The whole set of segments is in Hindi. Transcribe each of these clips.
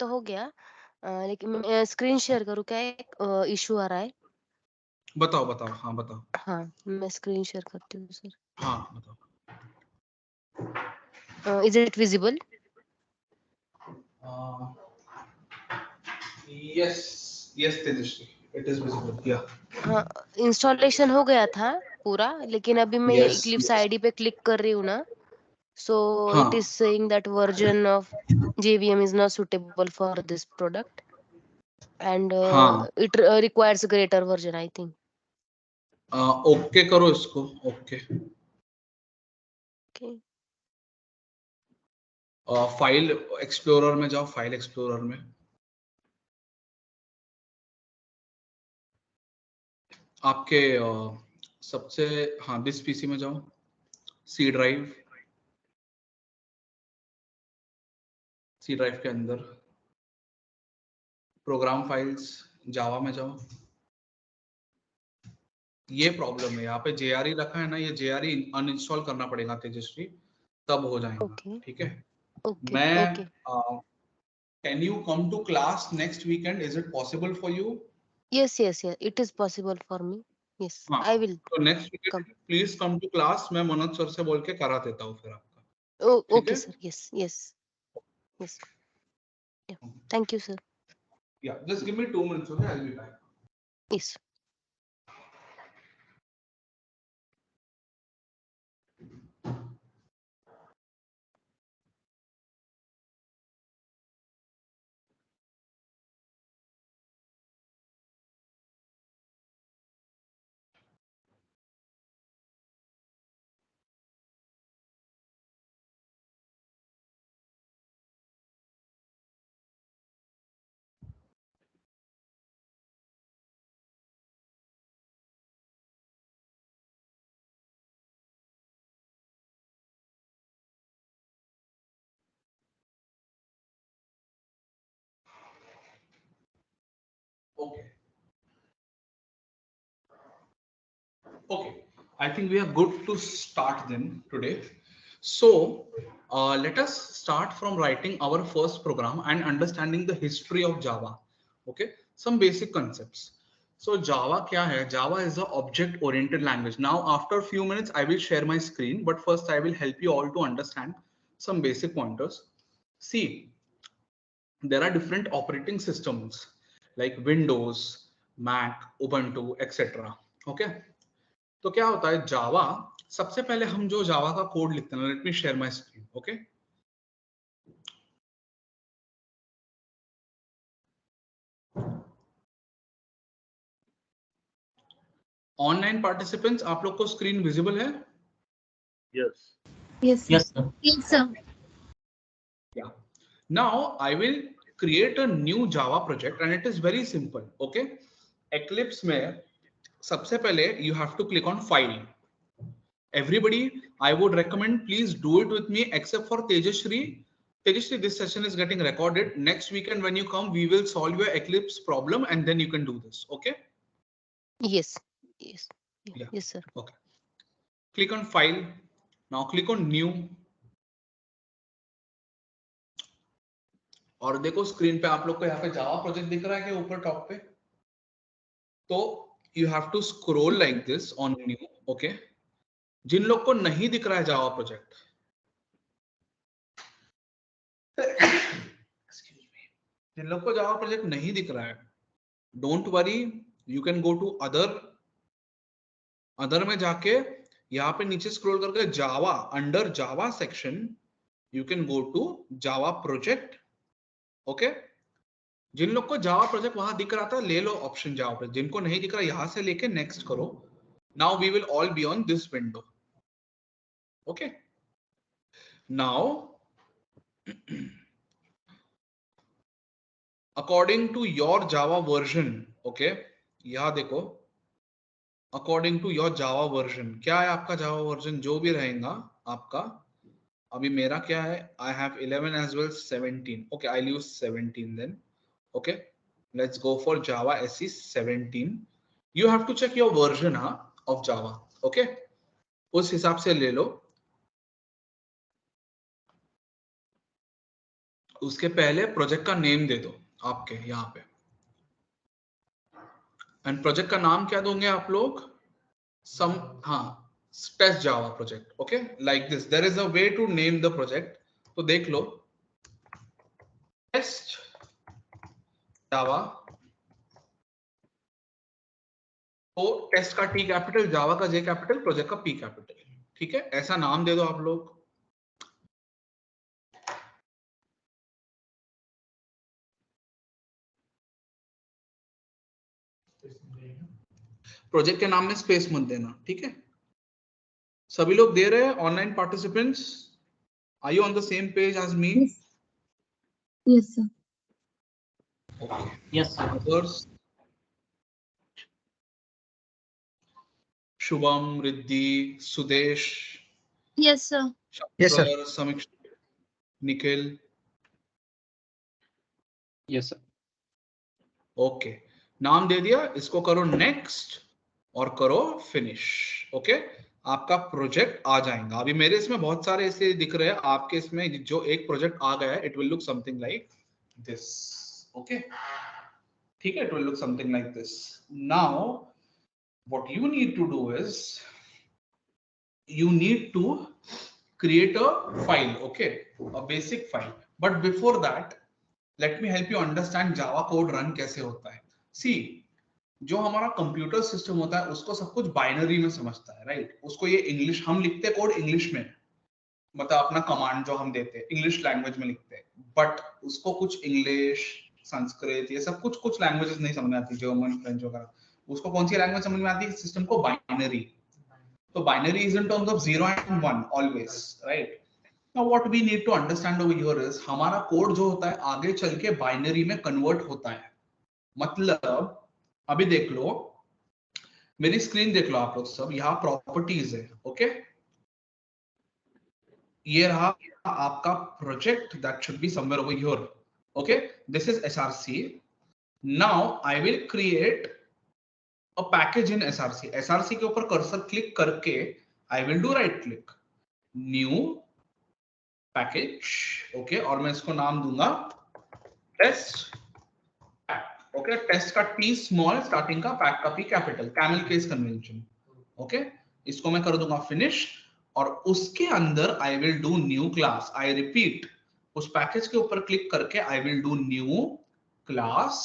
तो हो गया, लेकिन मैं स्क्रीन शेयर करूँ क्या? एक इश्यू आ रहा है। बताओ बताओ, हाँ बताओ। हाँ, मैं स्क्रीन शेयर करती हूँ सर। हाँ बताओ। Is it visible? Yes yes Tejashwi, it is visible, या हाँ, इंस्टॉलेशन हो गया था पूरा, लेकिन अभी मैं ये यस इक्लिप्स यस। आईडी पे क्लिक कर रही हूँ ना, so it is हाँ saying that version of JVM is not suitable for this product, and हाँ, it requires greater version, I think. Okay करो इसको, ओके। Okay. फाइल एक्सप्लोरर में जाओ, फाइल एक्सप्लोरर में आपके सबसे, हाँ दिस पीसी में जाओ, सी ड्राइव, सी ड्राइव के अंदर प्रोग्राम फाइल्स, जावा में जाओ। ये प्रॉब्लम है यहाँ पे, जेआरई रखा है ना, ये जेआरई अनइंस्टॉल करना पड़ेगा तेजस्वी, तब हो जाएगा, Okay. ठीक है। Okay. मैं Okay. Can you come to class next weekend, is it possible for you? Yes, yes, yes. It is possible for me. Yes, हाँ, I will तो next come. Weekend please come to class, मैं मनोज सर से बोल के करा देता हूँ फिर आपका, Oh, ठीक okay, है। sir. Yes, yes, yes. Yeah. Thank you, sir. या just give me 2 minutes, okay, I will be back. Yes. Okay. Okay. I think we are good to start then today. So let us start from writing our first program and understanding the history of Java. Okay. Some basic concepts. So Java kya hai? Java is a object-oriented language. Now, after a few minutes, I will share my screen, but first I will help you all to understand some basic pointers. See, there are different operating systems like Windows, Mac, Ubuntu, etc. Okay. तो क्या होता है जावा, सबसे पहले हम जो जावा का कोड लिखते हैं, let me share my screen, okay. Online participants, आप लोग को स्क्रीन विजिबल है? Yes. Yes, sir. Yes, sir. Yes, sir. या now I will create a new Java project and it is very simple, okay. Eclipse में सबसे पहले you have to click on file. Everybody, I would recommend please do it with me except for Tejashree. Tejashree, this session is getting recorded. Next weekend when you come, we will solve your Eclipse problem and then you can do this, okay? Yes. Yes. Yeah. Yes, sir. Okay. Click on file. Now click on new. और देखो स्क्रीन पे आप लोग को यहाँ पे जावा प्रोजेक्ट दिख रहा है क्या ऊपर टॉप पे? तो you have to scroll like this on new, okay. जिन लोग को नहीं दिख रहा है जावा प्रोजेक्ट, जिन लोग को जावा प्रोजेक्ट नहीं दिख रहा है, don't worry, you can go to other में जाके यहाँ पे नीचे स्क्रॉल करके Java, under Java section you can go to Java project, okay. जिन लोग को जावा प्रोजेक्ट वहां दिख रहा था ले लो ऑप्शन जावा प्रोजेक्ट, जिनको नहीं दिख रहा यहां से लेके नेक्स्ट करो। Now we will all be on this window, okay. Now according to your Java version, okay, यहां देखो according to your Java version, क्या है आपका जावा वर्जन जो भी रहेगा आपका। अभी मेरा क्या है, I have 11 as well 17, okay, I use 17 then, okay. Let's go for Java SE 17। You have to check your version of Java, okay, उस हिसाब से ले लो, उसके पहले प्रोजेक्ट का नेम दे दो आपके यहाँ पे, एंड प्रोजेक्ट का नाम क्या दोगे आप लोग? सम, हाँ, test Java project. Okay, like this. There is a way to name the project. तो देख लो, टेस्ट जावा. तो टेस्ट का टी कैपिटल, जावा का जे कैपिटल, प्रोजेक्ट का पी कैपिटल. ठीक है, ऐसा नाम दे दो आप लोग. प्रोजेक्ट के नाम में स्पेस मत देना. ठीक है, सभी लोग दे रहे हैं? Online participants, are you on the same page as me? Yes, sir. Okay. Yes, sir. Others? Shubham, Riddhi, Sudesh, Yes, sir. Yes, sir. Shakar, Samiksh, Nikhil. Yes, sir. Okay, नाम दे दिया, इसको करो नेक्स्ट और करो फिनिश. ओके, आपका प्रोजेक्ट आ जाएगा. अभी मेरे इसमें बहुत सारे ऐसे दिख रहे हैं, आपके इसमें जो एक प्रोजेक्ट आ गया है, it will look something like this. Okay, ठीक है, it will look something like this. Now what you need to do is you need to create a file, okay, a basic file. But before that, let me help you understand Java code run कैसे होता है. See, जो हमारा कंप्यूटर सिस्टम होता है उसको सब कुछ बाइनरी में समझता है, राइट? उसको ये इंग्लिश, हम लिखते हैं कोड इंग्लिश में, मतलब अपना कमांड जो हम देते हैं इंग्लिश लैंग्वेज में लिखते हैं, बट उसको कुछ इंग्लिश, संस्कृत, ये सब कुछ लैंग्वेजेस नहीं समझ में आती, जर्मन, फ्रेंच वगैरह. उसको कौन सी लैंग्वेज समझ में आती है? सिस्टम को बाइनरी. तो binary is in terms of 0 and 1 always, right? Now what we need to understand over here is हमारा कोड जो होता है आगे चल के बाइनरी में कन्वर्ट होता है. मतलब अभी देख लो, मेरी स्क्रीन देख लो आप लोग सब, यहाँ प्रॉपर्टीज है. ओके, ये रहा आपका project, that should be somewhere over here. Okay, this is SRC. Now I will create a package in SRC. SRC के ऊपर कर्सर क्लिक करके I will do right click, new package. Okay, और मैं इसको नाम दूंगा टेस्ट पैक. ओके, टेस्ट का T स्मॉल, स्टार्टिंग का, पैक का P capital, camel case convention. Okay, इसको मैं कर दूंगा फिनिश, और उसके अंदर I will do new class. I repeat, उस पैकेज के ऊपर क्लिक करके I will do new class.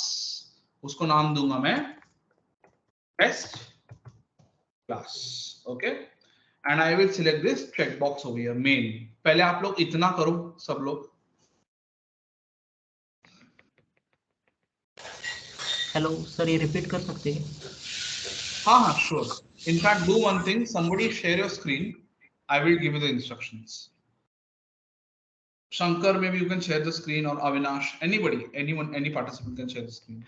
उसको नाम दूंगा मैं test class. Okay, and I will select this checkbox over here, main. पहले आप लोग इतना करो सब लोग. हेलो सर, ये रिपीट कर सकते हैं? हाँ हाँ, sure. In fact, do one thing. Somebody share your screen. I will give you the instructions. Shankar, maybe you can share the screen, or Avinash. Anybody, anyone, any participant can share the screen.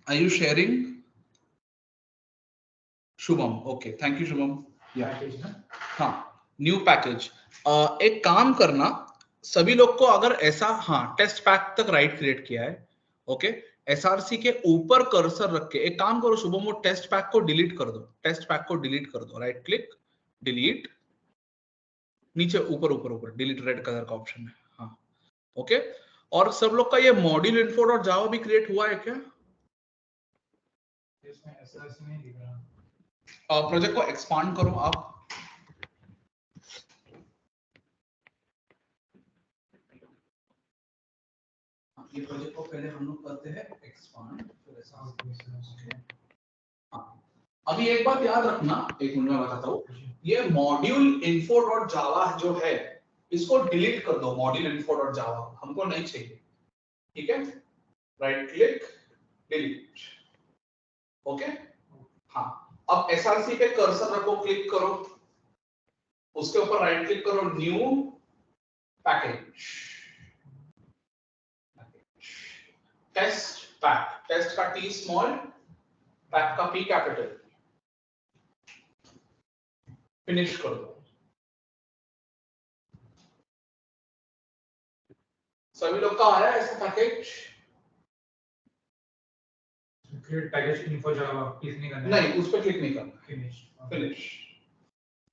Are you sharing? Shubham. Okay, thank you, Shubham. Yeah. हाँ, न्यू पैकेज. एक काम करना, सभी लोग को अगर ऐसा, हाँ, टेस्ट पैक तक राइट क्रिएट किया है. ओके, SRC के ऊपर कर्सर रख के एक काम करो शुभम, वो टेस्ट पैक को डिलीट कर दो. टेस्ट पैक को डिलीट कर दो, राइट क्लिक, डिलीट, नीचे ऊपर ऊपर ऊपर डिलीट, रेड कलर का ऑप्शन है. हाँ, ओके. और सब लोग का ये मॉड्यूल इन्फो डॉट जावा भी क्रिएट हुआ है क्या? प्रोजेक्ट को एक्सपांड करो आप. ये प्रोजेक्ट को पहले हम लोग करते हैं एक्सपांड, फिर ऐसा. अभी एक बात याद रखना, एक मिनट में बताता हूँ. ये मॉड्यूल इन्फो डॉट जावा जो है, इसको डिलीट कर दो. मॉड्यूल इन्फो डॉट जावा हमको नहीं चाहिए. ठीक है, राइट क्लिक, डिलीट. ओके, हाँ. अब SRC पे कर्सर रखो, क्लिक करो, उसके ऊपर राइट क्लिक करो, new package, test pack, test का T स्मॉल, पैक का P कैपिटल, फिनिश कर दो. सभी लोग का आया ऐसा package? Create package info Java click नहीं करना नहीं, उस पर क्लिक नहीं करना। Finish finish.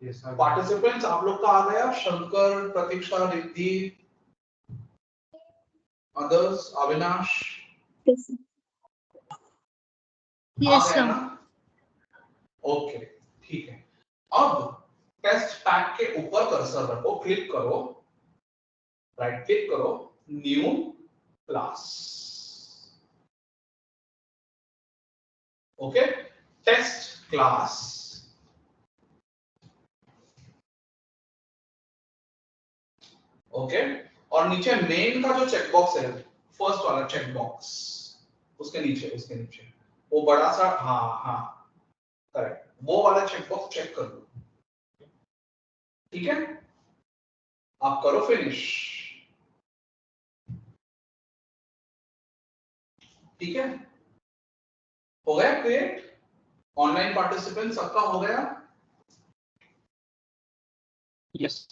यस पार्टिसिपेंट्स आप लोग का आ गया, Shankar, Pratiksha, Riddhi, others, Avinash Yes, sir. आ Yes, गया sir. ना? ओके, ठीक है। अब टेस्ट पैक के ऊपर कर्सर रखो, क्लिक करो, राइट क्लिक करो, new class. Okay, test class. Okay, और नीचे मेन का जो चेकबॉक्स है, फर्स्ट वाला चेकबॉक्स, उसके नीचे वो बड़ा सा, हाँ करेक्ट, वो वाला चेकबॉक्स चेक कर लो। ठीक है, आप करो फिनिश। ठीक है, हो गया क्रिएट? ऑनलाइन पार्टिसिपेंट सबका हो गया? Yes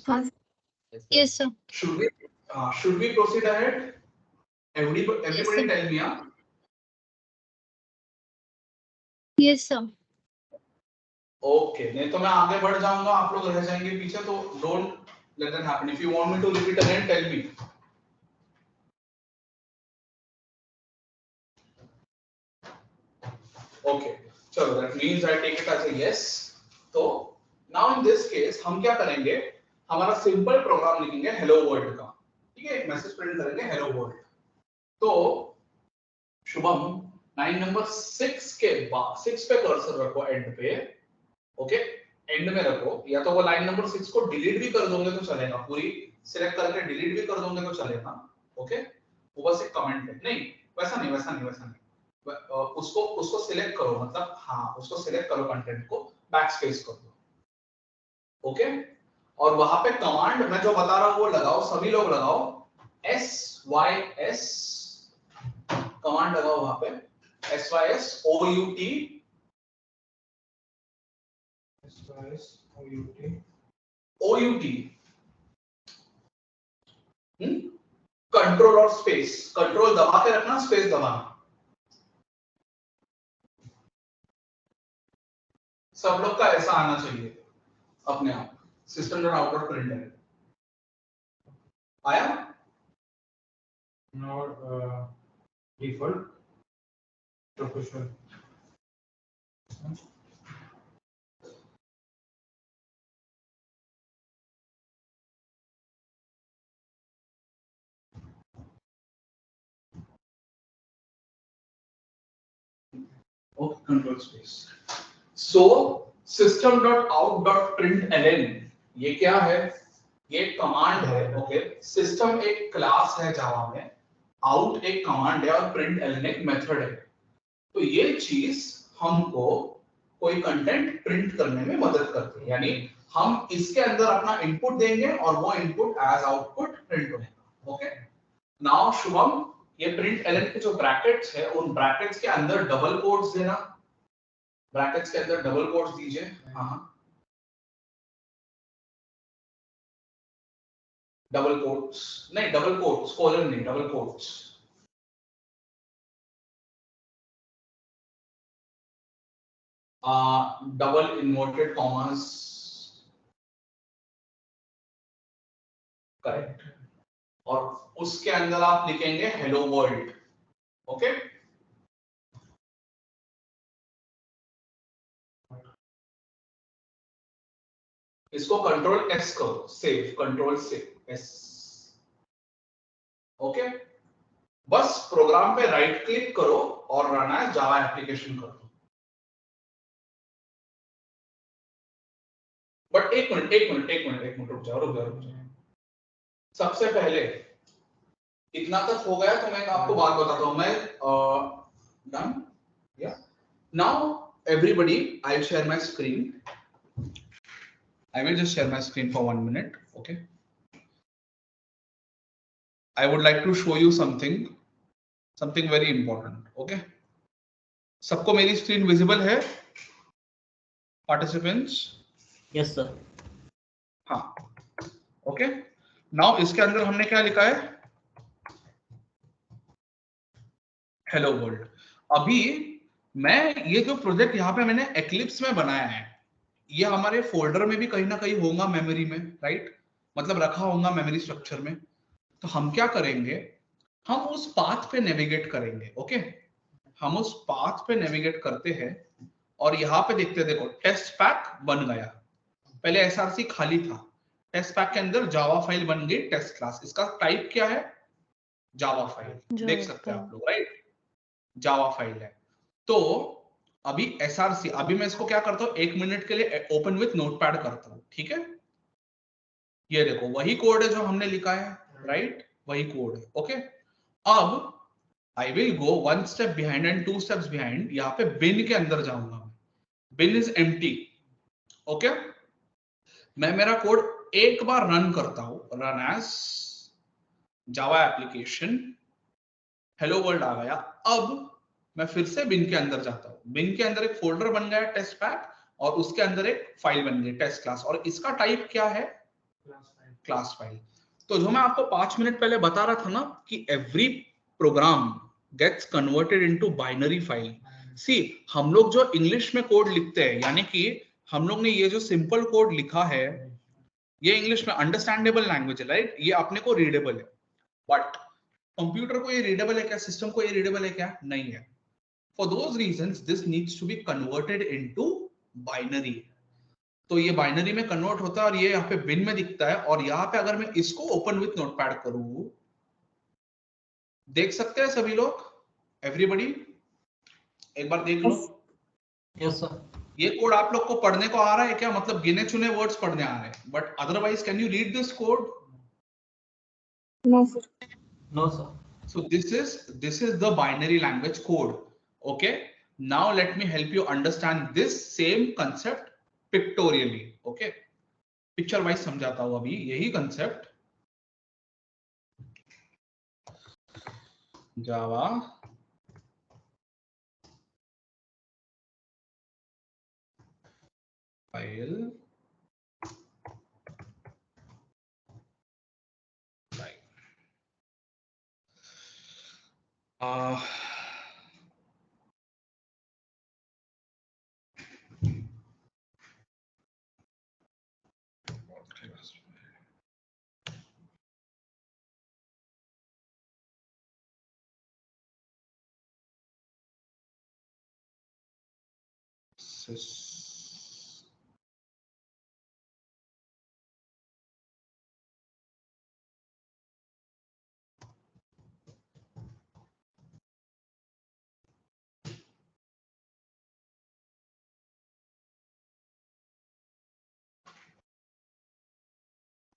Yes, sir. Should we proceed ahead? Everybody Yes, sir. tell me, Yes, sir. Okay, नहीं तो मैं आगे बढ़ जाऊंगा, आप लोग रह जाएंगे पीछे, तो don't let that happen. If you want me to repeat again, tell me. Okay, चलो, that means I take it as a yes. तो नाउ इन दिस केस हम क्या करेंगे, हमारा सिंपल प्रोग्राम लिखेंगे हेलो वर्ल्ड का। ठीक है, एक मैसेज प्रिंट करेंगे हेलो वर्ल्ड। तो शुभम, लाइन नंबर 6 के बाद 6 पे कर्सर रखो, एंड पे। ओके, एंड में रखो, या तो वो लाइन नंबर 6 को डिलीट भी कर दोगे तो चलेगा, पूरी सिलेक्ट करके डिलीट भी कर दोगे तो चलेगा। ओके, वो बस एक कमेंट है, नहीं वैसा नहीं, उसको सिलेक्ट करो, मतलब हाँ, उसको सिलेक्ट करो, कंटेंट को बैक स्पेस कर दो। ओके, और वहां पे कमांड मैं जो बता रहा हूं वो लगाओ, सभी लोग लगाओ, SYS कमांड लगाओ वहां पे, SYS OUT कंट्रोल और स्पेस, कंट्रोल दबा के रखना, स्पेस दबाना। सब लोग का ऐसा आना चाहिए अपने आप। system.out.println आया? Not default professional Okay, control space. So system.out.println ये क्या है? ये कमांड है। ओके, सिस्टम एक क्लास है जावा में, आउट एक कमांड है, और println एक मेथड है। तो ये चीज हमको कोई कंटेंट प्रिंट करने में मदद करती है, यानी हम इसके अंदर अपना इनपुट देंगे और वो इनपुट एज आउटपुट प्रिंट होगा। ओके, नाउ शुभम, ये println के जो ब्रैकेट्स है, उन ब्रैकेट्स के अंदर डबल कोट्स देना, ब्रैकेट्स के अंदर डबल कोट्स दीजिए। हाँ, डबल कोट्स नहीं, डबल कोट्स, कॉलन नहीं, double quotes. Double inverted commas, correct, और उसके अंदर आप लिखेंगे हेलो वर्ल्ड। ओके, इसको कंट्रोल एस करो, save, control save S. Okay, बस प्रोग्राम पे राइट क्लिक करो और रन एज जावा एप्लीकेशन करो। बट एक मिनट रुक जाओ। सबसे पहले इतना तक हो गया तो मैं आपको बात बताता हूं। मैं डन, या now everybody, I will share my screen. I will just share my screen for 1 minute. Okay, I would like to show you something very important. Okay, सबको मेरी स्क्रीन विजिबल है पार्टिसिपेंट्स? Yes sir. हाँ, ओके, नाउ इसके अंदर हमने क्या लिखा है? Hello world. अभी मैं ये जो प्रोजेक्ट यहाँ पे मैंने एक्लिप्स में बनाया है, ये हमारे फोल्डर में भी कहीं ना कहीं होगा मेमोरी में, राइट? मतलब रखा होगा मेमोरी स्ट्रक्चर में। तो हम क्या करेंगे, हम उस पाथ पे नेविगेट करेंगे। ओके, हम उस पाथ पे नेविगेट करते हैं और यहाँ पे देखते हैं, देखो टेस्ट पैक बन गया। पहले एसआरसी खाली था, टेस्ट पैक के अंदर जावा फाइल बन गई टेस्ट क्लास। इसका टाइप क्या है? Java file. देख सकते हैं आप लोग, राइट? जावा फाइल है। तो अभी एसआरसी, अभी मैं इसको क्या करता हूँ, 1 मिनट के लिए ओपन विथ नोटपैड करता हूँ, ठीक है? ये देखो वही कोड है जो हमने लिखा है, राइट? वही कोड है। ओके, अब I will go 1 step behind and 2 steps behind. यहाँ पे बिन के अंदर जाऊंगा मैं, बिन इज एम्प्टी। ओके, मैं मेरा कोड एक बार रन करता हूं, run as Java application, hello world आ गया। अब मैं फिर से बिन के अंदर जाता हूं, बिन के अंदर एक फोल्डर बन गया टेस्ट पैक और उसके अंदर एक फाइल बन गई टेस्ट क्लास, और इसका टाइप क्या है? Class file. तो जो मैं आपको 5 मिनट पहले बता रहा था ना कि every program gets converted into binary file. See, हम लोग जो इंग्लिश में कोड लिखते हैं, यानी कि हम लोग ने ये जो सिंपल कोड लिखा है, ये इंग्लिश में अंडरस्टैंडेबल लैंग्वेज है, राइट? ये अपने को रीडेबल है, बट कंप्यूटर को ये रीडेबल है क्या? सिस्टम को ये रीडेबल है क्या? नहीं है। For those reasons this needs to be converted into binary. तो ये बाइनरी में कन्वर्ट होता है और ये यहाँ पे बिन में दिखता है। और यहाँ पे अगर मैं इसको ओपन विथ नोटपैड करूं, देख सकते हैं सभी लोग, एवरीबॉडी एक बार देख लो। Yes sir. ये कोड आप लोग को पढ़ने को आ रहा है क्या? मतलब गिने चुने वर्ड्स पढ़ने आ रहे हैं, but otherwise can you read this code? No, sir. No sir. So this is the binary language code. Okay, now let me help you understand this same concept pictorially. Okay, picture wise समझाता हूं अभी यही कंसेप्ट। जावा फाइल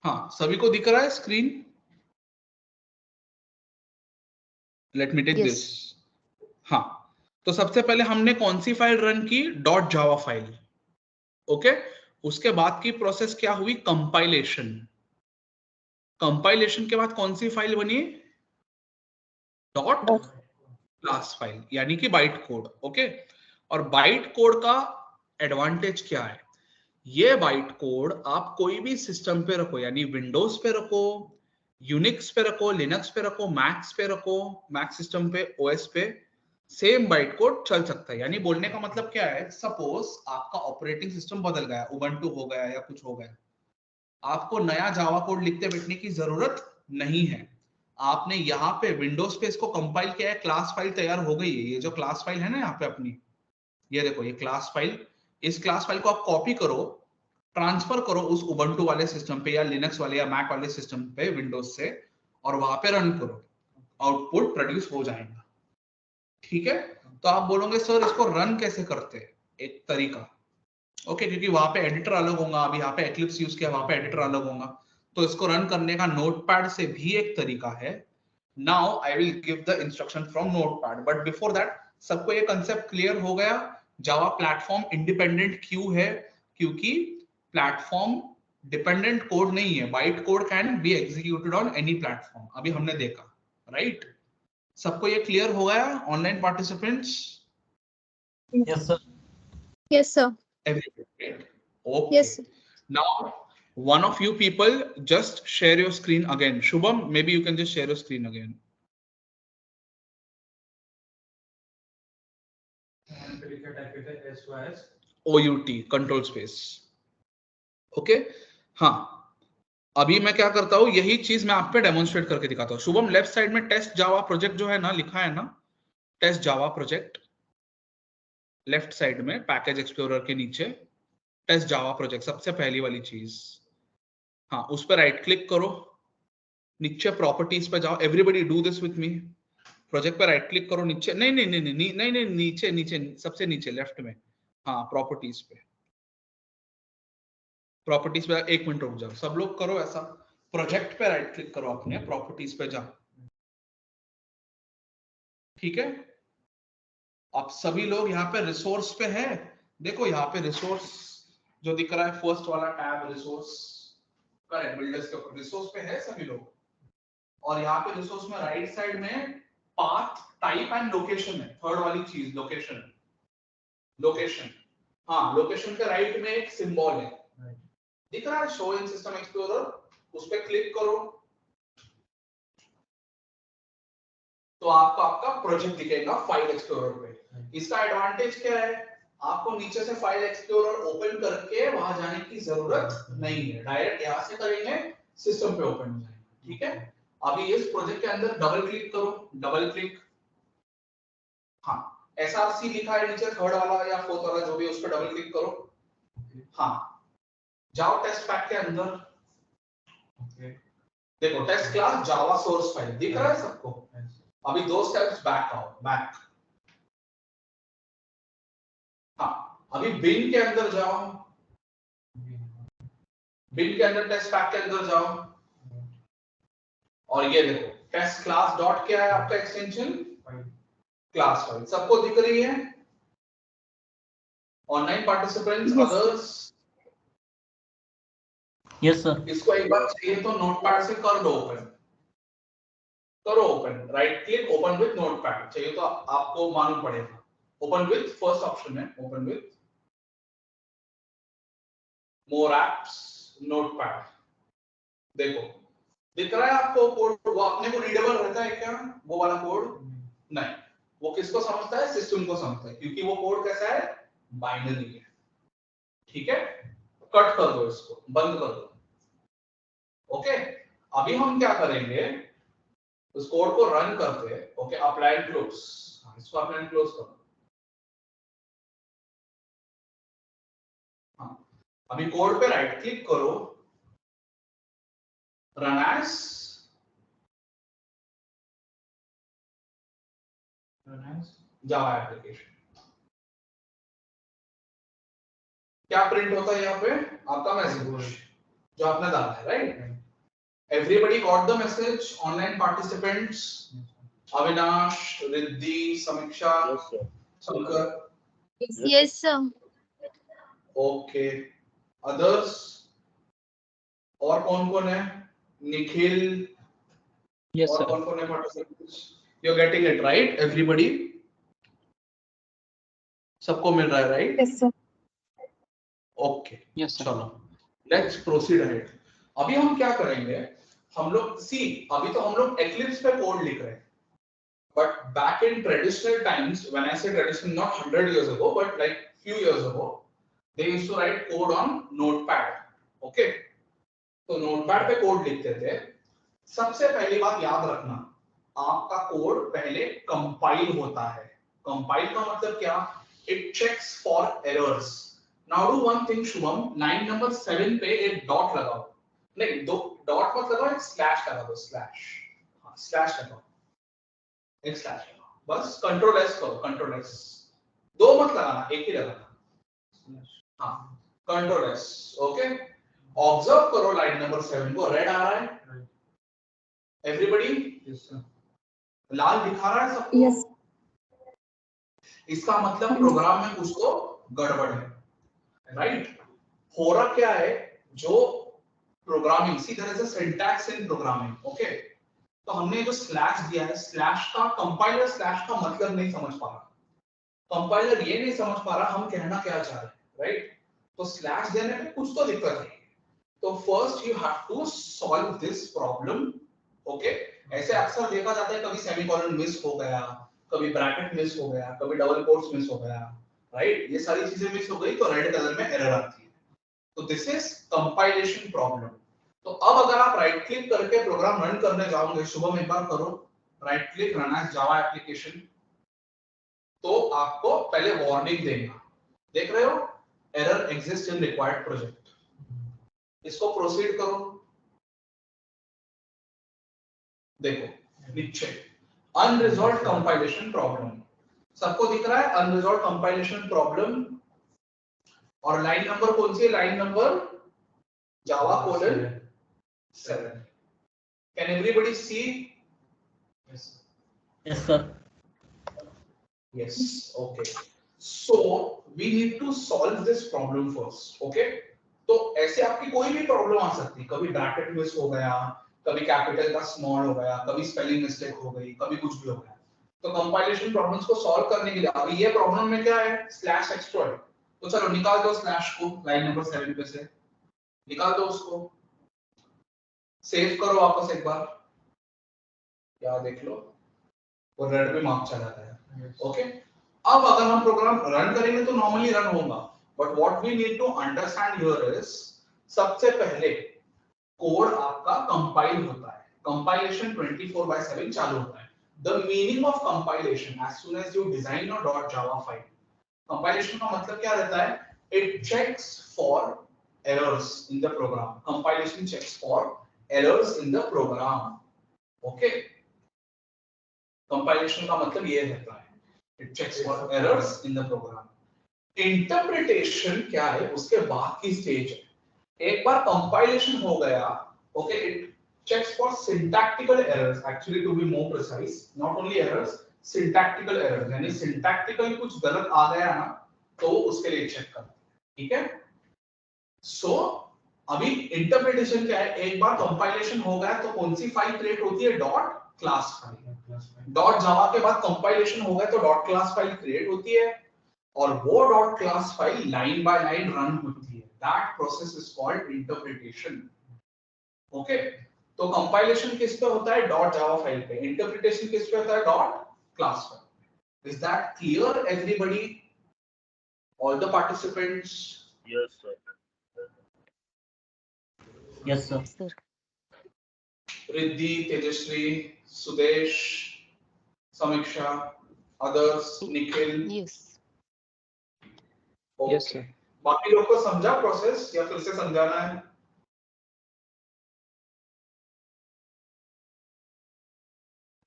हाँ, सभी को दिख रहा है screen? Let me take Yes. This. हाँ, तो सबसे पहले हमने कौन सी फाइल रन की? Dot Java file. ओके, उसके बाद की प्रोसेस क्या हुई? कंपाइलेशन। कंपाइलेशन के बाद कौन सी फाइल बनी? डॉट क्लास फाइल, यानी कि बाइट कोड। ओके, और बाइट कोड का एडवांटेज क्या है? ये बाइट कोड आप कोई भी सिस्टम पे रखो, यानी विंडोज पे रखो, यूनिक्स पे रखो, लिनक्स पे रखो, मैक्स पे रखो, मैक सिस्टम पे, ओएस पे, सेम बाइट कोड चल सकता है। यानी बोलने का मतलब क्या है, सपोज आपका ऑपरेटिंग सिस्टम बदल गया, उबंटू हो गया या कुछ हो गया, आपको नया जावा कोड लिखते बैठने की जरूरत नहीं है। आपने यहाँ पे विंडोज पे इसको कंपाइल किया है, क्लास फाइल तैयार हो गई है। ये जो क्लास फाइल है ना यहाँ पे अपनी, ये देखो ये क्लास फाइल, इस क्लास फाइल को आप कॉपी करो, ट्रांसफर करो उस उबंटू वाले सिस्टम पे या लिनक्स वाले या मैक वाले सिस्टम पे विंडोज से, और वहां पे रन करो, आउटपुट प्रोड्यूस हो जाएगा। ठीक है, तो आप बोलोगे सर इसको रन कैसे करते हैं? एक तरीका, ओके, क्योंकि वहां पे एडिटर अलग होगा, अभी यहाँ पे एक्लिप्स यूज किया, वहां पे एडिटर अलग होगा, तो इसको रन करने का नोटपैड से भी एक तरीका है। Now I will give the instruction from notepad, but before that सबको ये कंसेप्ट क्लियर हो गया? जावा प्लेटफॉर्म इंडिपेंडेंट क्यों है? क्योंकि प्लेटफॉर्म डिपेंडेंट कोड नहीं है, byte code can be executed on any platform, अभी हमने देखा, राइट? सबको ये क्लियर हो गया? Online participants? Yes sir. Yes, sir. Everything. Okay. Yes, sir. Now, one of you people just share your screen again. Shubham, maybe you can just share your screen again. SYS OUT control space. Okay हाँ, अभी मैं क्या करता हूँ, यही चीज मैं आप पे डेमोन्स्ट्रेट करके दिखाता हूँ। शुभम लेफ्ट साइड में टेस्ट जावा प्रोजेक्ट जो है ना, लिखा है ना test Java project, left side में पैकेज एक्सप्लोरर के नीचे टेस्ट जावा प्रोजेक्ट, सबसे पहली वाली चीज। हाँ, उस पर राइट क्लिक करो, नीचे प्रॉपर्टीज पे जाओ। Everybody do this with me. Project पे राइट क्लिक करो, नीचे नहीं नहीं नहीं नहीं नहीं नहीं नहीं नीचे नीचे सबसे नीचे लेफ्ट में, हाँ प्रॉपर्टीज पे। प्रॉपर्टीज पे 1 मिनट रुक जाओ, सब लोग करो ऐसा। प्रोजेक्ट पे राइट क्लिक करो, अपने प्रॉपर्टीज पे जाओ, ठीक है। आप सभी लोग यहाँ पे रिसोर्स पे है, देखो यहाँ पे रिसोर्स जो दिख रहा है, फर्स्ट वाला टैब रिसोर्स, करेक्ट, बिल्डर्स के ऊपर रिसोर्स पे है सभी लोग। और यहाँ पे रिसोर्स में राइट साइड में पाथ टाइप एंड लोकेशन है, थर्ड वाली चीज लोकेशन। लोकेशन, हाँ लोकेशन के राइट में एक सिंबल है, दिख रहा है शो इन सिस्टम एक्सप्लोरर, उस पर क्लिक करो तो आपको आपका प्रोजेक्ट दिखेगा फाइल एक्सप्लोरर पे। इसका एडवांटेज क्या है, आपको नीचे से फाइल एक्सप्लोरर ओपन करके वहां जाने की जरूरत नहीं है, डायरेक्ट यहां से करेंगे सिस्टम पे ओपन हो जाएगा, ठीक है। अभी इस प्रोजेक्ट के अंदर डबल क्लिक करो, डबल क्लिक, हाँ SRC लिखा है नीचे, थर्ड वाला या फोर्थ वाला जो भी, उस पर डबल क्लिक करो। हाँ जाओ टेस्ट पैक के अंदर, देखो test class Java source file दिख रहा है सबको। अभी 2 स्टेप्स बैक आओ, बैक। हाँ अभी बिन के अंदर जाओ, बिन के अंदर टेस्ट पैक के अंदर जाओ, और ये देखो टेस्ट क्लास डॉट क्या है आपका एक्सटेंशन, क्लास फाइल सबको दिख रही है। Online participants, Yes. Others, yes sir. इसको एक बार चाहिए तो नोटपैड से कर दो ओपन, करो open, right click open with notepad, चाहिए तो आपको मालूम पड़ेगा। ओपन विद फर्स्ट ऑप्शन है, open with more apps notepad, देखो दिख रहा है आपको कोड, वो अपने को रीडेबल रहता है क्या वो वाला कोड? नहीं, वो किसको समझता है, सिस्टम को समझता है, क्योंकि वो कोड कैसा है, बाइनरी है, ठीक है। कट कर दो इसको, बंद कर दो, ओके। अभी हम क्या करेंगे, उस कोड को रन करते हैं, ओके। अप्लाई एंड क्लोज, इसको अप्लाई एंड क्लोज करो। हाँ अभी कोड पे राइट क्लिक करो, रन एज, जावा एप्लीकेशन। क्या प्रिंट होता है यहाँ पे, आपका मैसेज जो आपने डाला है, right. Everybody got the message, online participants, Avinash, Riddhi, समीक्षा, Yes, sir. Shankar, Yes, sir. Okay. Others, और कौन कौन है, निखिल, यस और सर। कौन कौन है participants, you are getting it right everybody, सबको मिल रहा है right, Yes, sir. Okay yes sir. चलो लेट्स प्रोसीड अहेड। अभी हम क्या करेंगे, हम लोग सी, अभी तो हम लोग एक्लिप्स पे कोड लिख रहे हैं, but back in traditional times, when I say traditional, not 100 years ago but like few years ago, they used to write code on notepad, okay। तो notepad पे कोड लिखते थे। सबसे पहली बात याद रखना, आपका कोड पहले कंपाइल होता है। कंपाइल का मतलब क्या, it checks for errors. Now do one thing Shubham, line number 7 पे एक डॉट लगाओ, नहीं दो डॉट मत लगाओ, एक स्लैश लगा दो, स्लैश, हाँ स्लैश लगाओ, एक स्लैश लगाओ, बस कंट्रोल एस करो, कंट्रोल एस, दो मत लगाना, एक ही लगाना, हाँ कंट्रोल एस, ओके। ऑब्जर्व करो लाइन नंबर 7 को, रेड आ रहा है एवरीबॉडी, लाल दिखा रहा है सबको, Yes. इसका मतलब प्रोग्राम में कुछ तो गड़बड़ है, राइट। हो रहा क्या है, जो programming, see there is a syntax in programming, okay. तो हमने जो स्लैश दिया है, स्लैश का कंपाइलर स्लैश का मतलब नहीं समझ पा रहा, कंपाइलर ये नहीं समझ पा रहा हम कहना क्या चाह रहे हैं, राइट। तो स्लैश देने पे कुछ तो दिक्कत है, तो first you have to solve this problem, okay. ऐसे अक्सर देखा जाता है, कभी सेमीकोलन मिस हो गया, कभी ब्रैकेट मिस हो गया, कभी डबल कोट्स मिस हो गया, राइट, ये सारी चीजें मिस हो गई तो रेड कलर में एरर आती है। तो दिस इज कंपाइलेशन प्रॉब्लम। तो अब अगर आप राइट क्लिक करके प्रोग्राम रन करने जाओगे, शुभम एक बार करो right click run as Java application, तो आपको पहले वार्निंग देगा, देख रहे हो, error exist in required project. इसको प्रोसीड करो, देखो नीचे अनरिजॉल्व्ड कंपाइलेशन प्रॉब्लम, सबको दिख रहा है अनरिजॉल्व्ड कंपाइलेशन प्रॉब्लम। और लाइन नंबर कौन सी है? Line number Java colon 7। Can everybody see? Yes, sir. Yes, okay. So we need to solve this problem first, okay? तो ऐसे आपकी कोई भी प्रॉब्लम आ सकती है, कभी ब्रैकेट मिस हो गया, कभी कैपिटल का स्मॉल हो गया, कभी स्पेलिंग मिस्टेक हो गई, कभी कुछ भी हो गया। तो कंपाइलेशन प्रॉब्लम्स को सॉल्व करने के लिए अभी ये प्रॉब्लम में क्या है? Slash exploit. तो चलो निकाल दो स्लैश को लाइन नंबर 7 पे से, निकाल दो उसको, सेव करो वापस एक बार, क्या देख लो वो रेड में मार्क चला गया। ओके, अब अगर हम प्रोग्राम रन करेंगे तो नॉर्मली रन होगा, but what we need to understand here is, सबसे पहले कोड आपका कंपाइल होता है, कंपाइलेशन 24/7 चालू होता है। The meaning of compilation, as soon as you design your .java file, compilation का मतलब क्या रहता है? It checks for errors in the program, compilation checks for errors in the program. Okay, compilation का मतलब ये रहता है, it checks for errors in the program. Interpretation क्या है? उसके बाद की स्टेज है। एक बार कंपाइलेशन हो गया, okay, it checks for syntactical errors, actually to be more precise, not only errors, syntactical errors, यानी syntactical कुछ गलत आ गया ना तो उसके लिए चेक करते हैं, ठीक है? सो अभी इंटरप्रिटेशन क्या है? एक बार कंपाइलेशन हो गया तो कौन सी फाइल क्रिएट होती है? Dot class file. डॉट जावा के बाद कंपाइलेशन हो गया तो डॉट क्लास फाइल क्रिएट होती है, और वो dot class file line by line run होती है। That process is called interpretation. Okay, तो कंपाइलेशन किस पे होता है? डॉट जावा फाइल पे। इंटरप्रिटेशन किस पे होता है? Dot class file. Is that clear everybody, all the participants? Yes, sir. Yes, sir. Sir. Riddhi, Tejashri, Sudesh, Samiksha, others, Nikhil? Yes. Okay. Yes, sir. बाकी लोग को समझा प्रोसेस या फिर से समझाना है?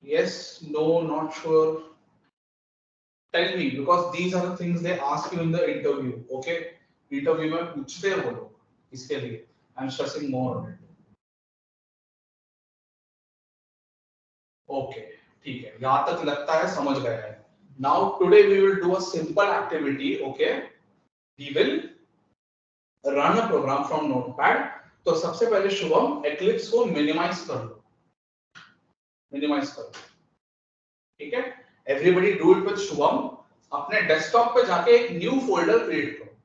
Yes, no, not sure. Tell me, because these are the things they ask you in the interview. Okay, interview में पूछते हैं वो लोग, इसके लिए I'm stressing more on it. Okay, ठीक है, यहाँ तक लगता है समझ गए हैं। Now today we will do a simple activity. Okay, we will run a program from Notepad. तो सबसे पहले शुभम Eclipse को मिनिमाइज कर लो, मिनिमाइज करो, ठीक है? Everybody do it with Shubham. अपने डेस्कटॉप पे जाके एक न्यू फोल्डर क्रिएट करो,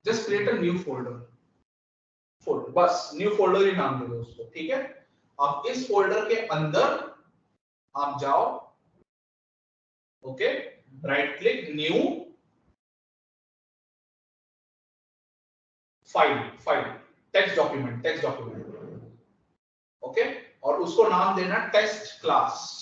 just create a new folder, बस न्यू फोल्डर ही नाम दे दो उसको, ठीक है? अब इस फोल्डर के अंदर आप जाओ, okay, right click, new file, text document, okay, और उसको नाम देना टेस्ट क्लास।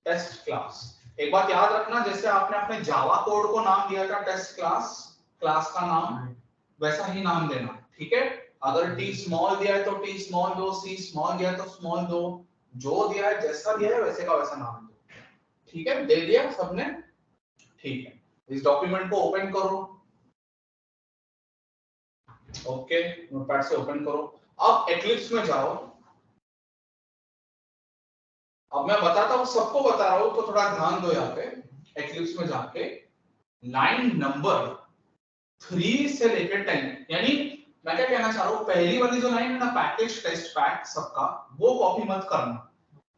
एक बात याद रखना, जैसे आपने अपने जावा कोड को नाम दिया था टेस्ट क्लास का नाम वैसा ही नाम देना, ठीक है? अगर टी स्मॉल दिया है तो टी स्मॉल दो, सी स्मॉल दिया है तो स्मॉल दो, जो दिया है जैसा दिया है वैसे का वैसा नाम दो, ठीक है? दे दिया सबने, ठीक है? इस डॉक्यूमेंट को ओपन करो, ओके, नोटपैड से ओपन करो। अब एक्लिप्स में जाओ, अब मैं बताता हूं, सबको बता रहा हूं तो थोड़ा ध्यान दो। यहाँ पे एक्लिप्स में जाके लाइन नंबर 3 से लेकर 10, यानी मैं क्या कहना चाह रहा हूं, पहली वाली जो लाइन है ना, पैकेज टेस्ट पैक सबका, वो कॉपी मत करना,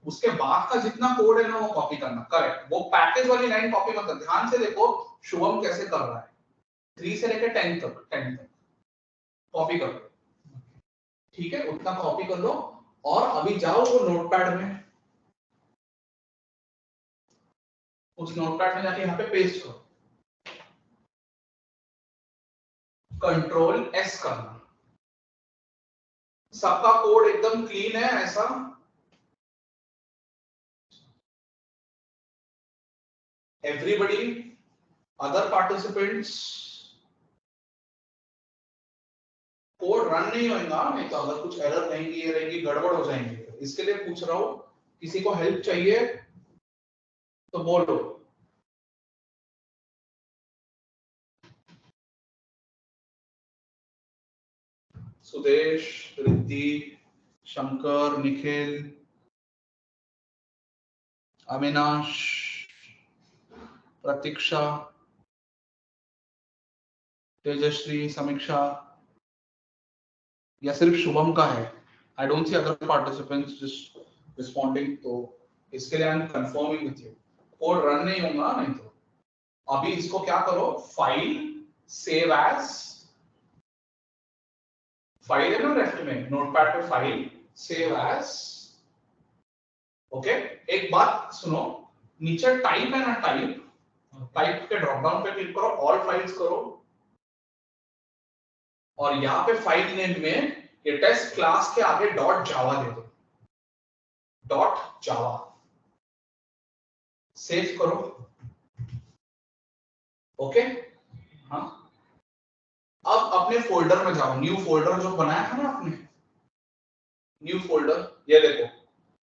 उसके बाद का जितना कोड है ना वो कॉपी करना, करेक्ट? वो पैकेज वाली लाइन कॉपी मत करना। ध्यान से देखो शुभम कैसे कर रहा है, 3 से लेकर 10 तक कॉपी कर लो, ठीक है? उतना कॉपी कर लो, और अभी जाओ वो नोटपैड में, उस नोटपैड में जाके यहाँ पे पेस्ट करो, कंट्रोल एस करना। सबका कोड एकदम क्लीन है ऐसा? Everybody, other participants, code run नहीं होगा नहीं तो अगर कुछ एरर रहेंगी ये रहेंगी गड़बड़ हो जाएंगी। इसके लिए पूछ रहा हूं, किसी को हेल्प चाहिए तो बोलो। सुदेश, रिद्धि, शंकर, निखिल, अविनाश, प्रतीक्षा, तेजश्री, समीक्षा, या सिर्फ शुभम का है? I don't see other participants just responding, तो इसके लिए I am confirming with you. Code run नहीं होगा नहीं तो अभी इसको क्या करो, फाइल सेव एज, फाइल है ना लेफ्ट में नोटपैड पे, फाइल सेव एज। ओके, एक बात सुनो, नीचे टाइप है ना, टाइप के ड्रॉप डाउन पे क्लिक करो, ऑल फाइल्स करो, और यहां पे फाइल नेम में ये टेस्ट क्लास के आगे डॉट जावा दे दो, डॉट जावा, सेव करो। ओके, हाँ, अब अपने फोल्डर में जाओ, न्यू फोल्डर जो बनाया था ना आपने, न्यू फोल्डर, ये देखो,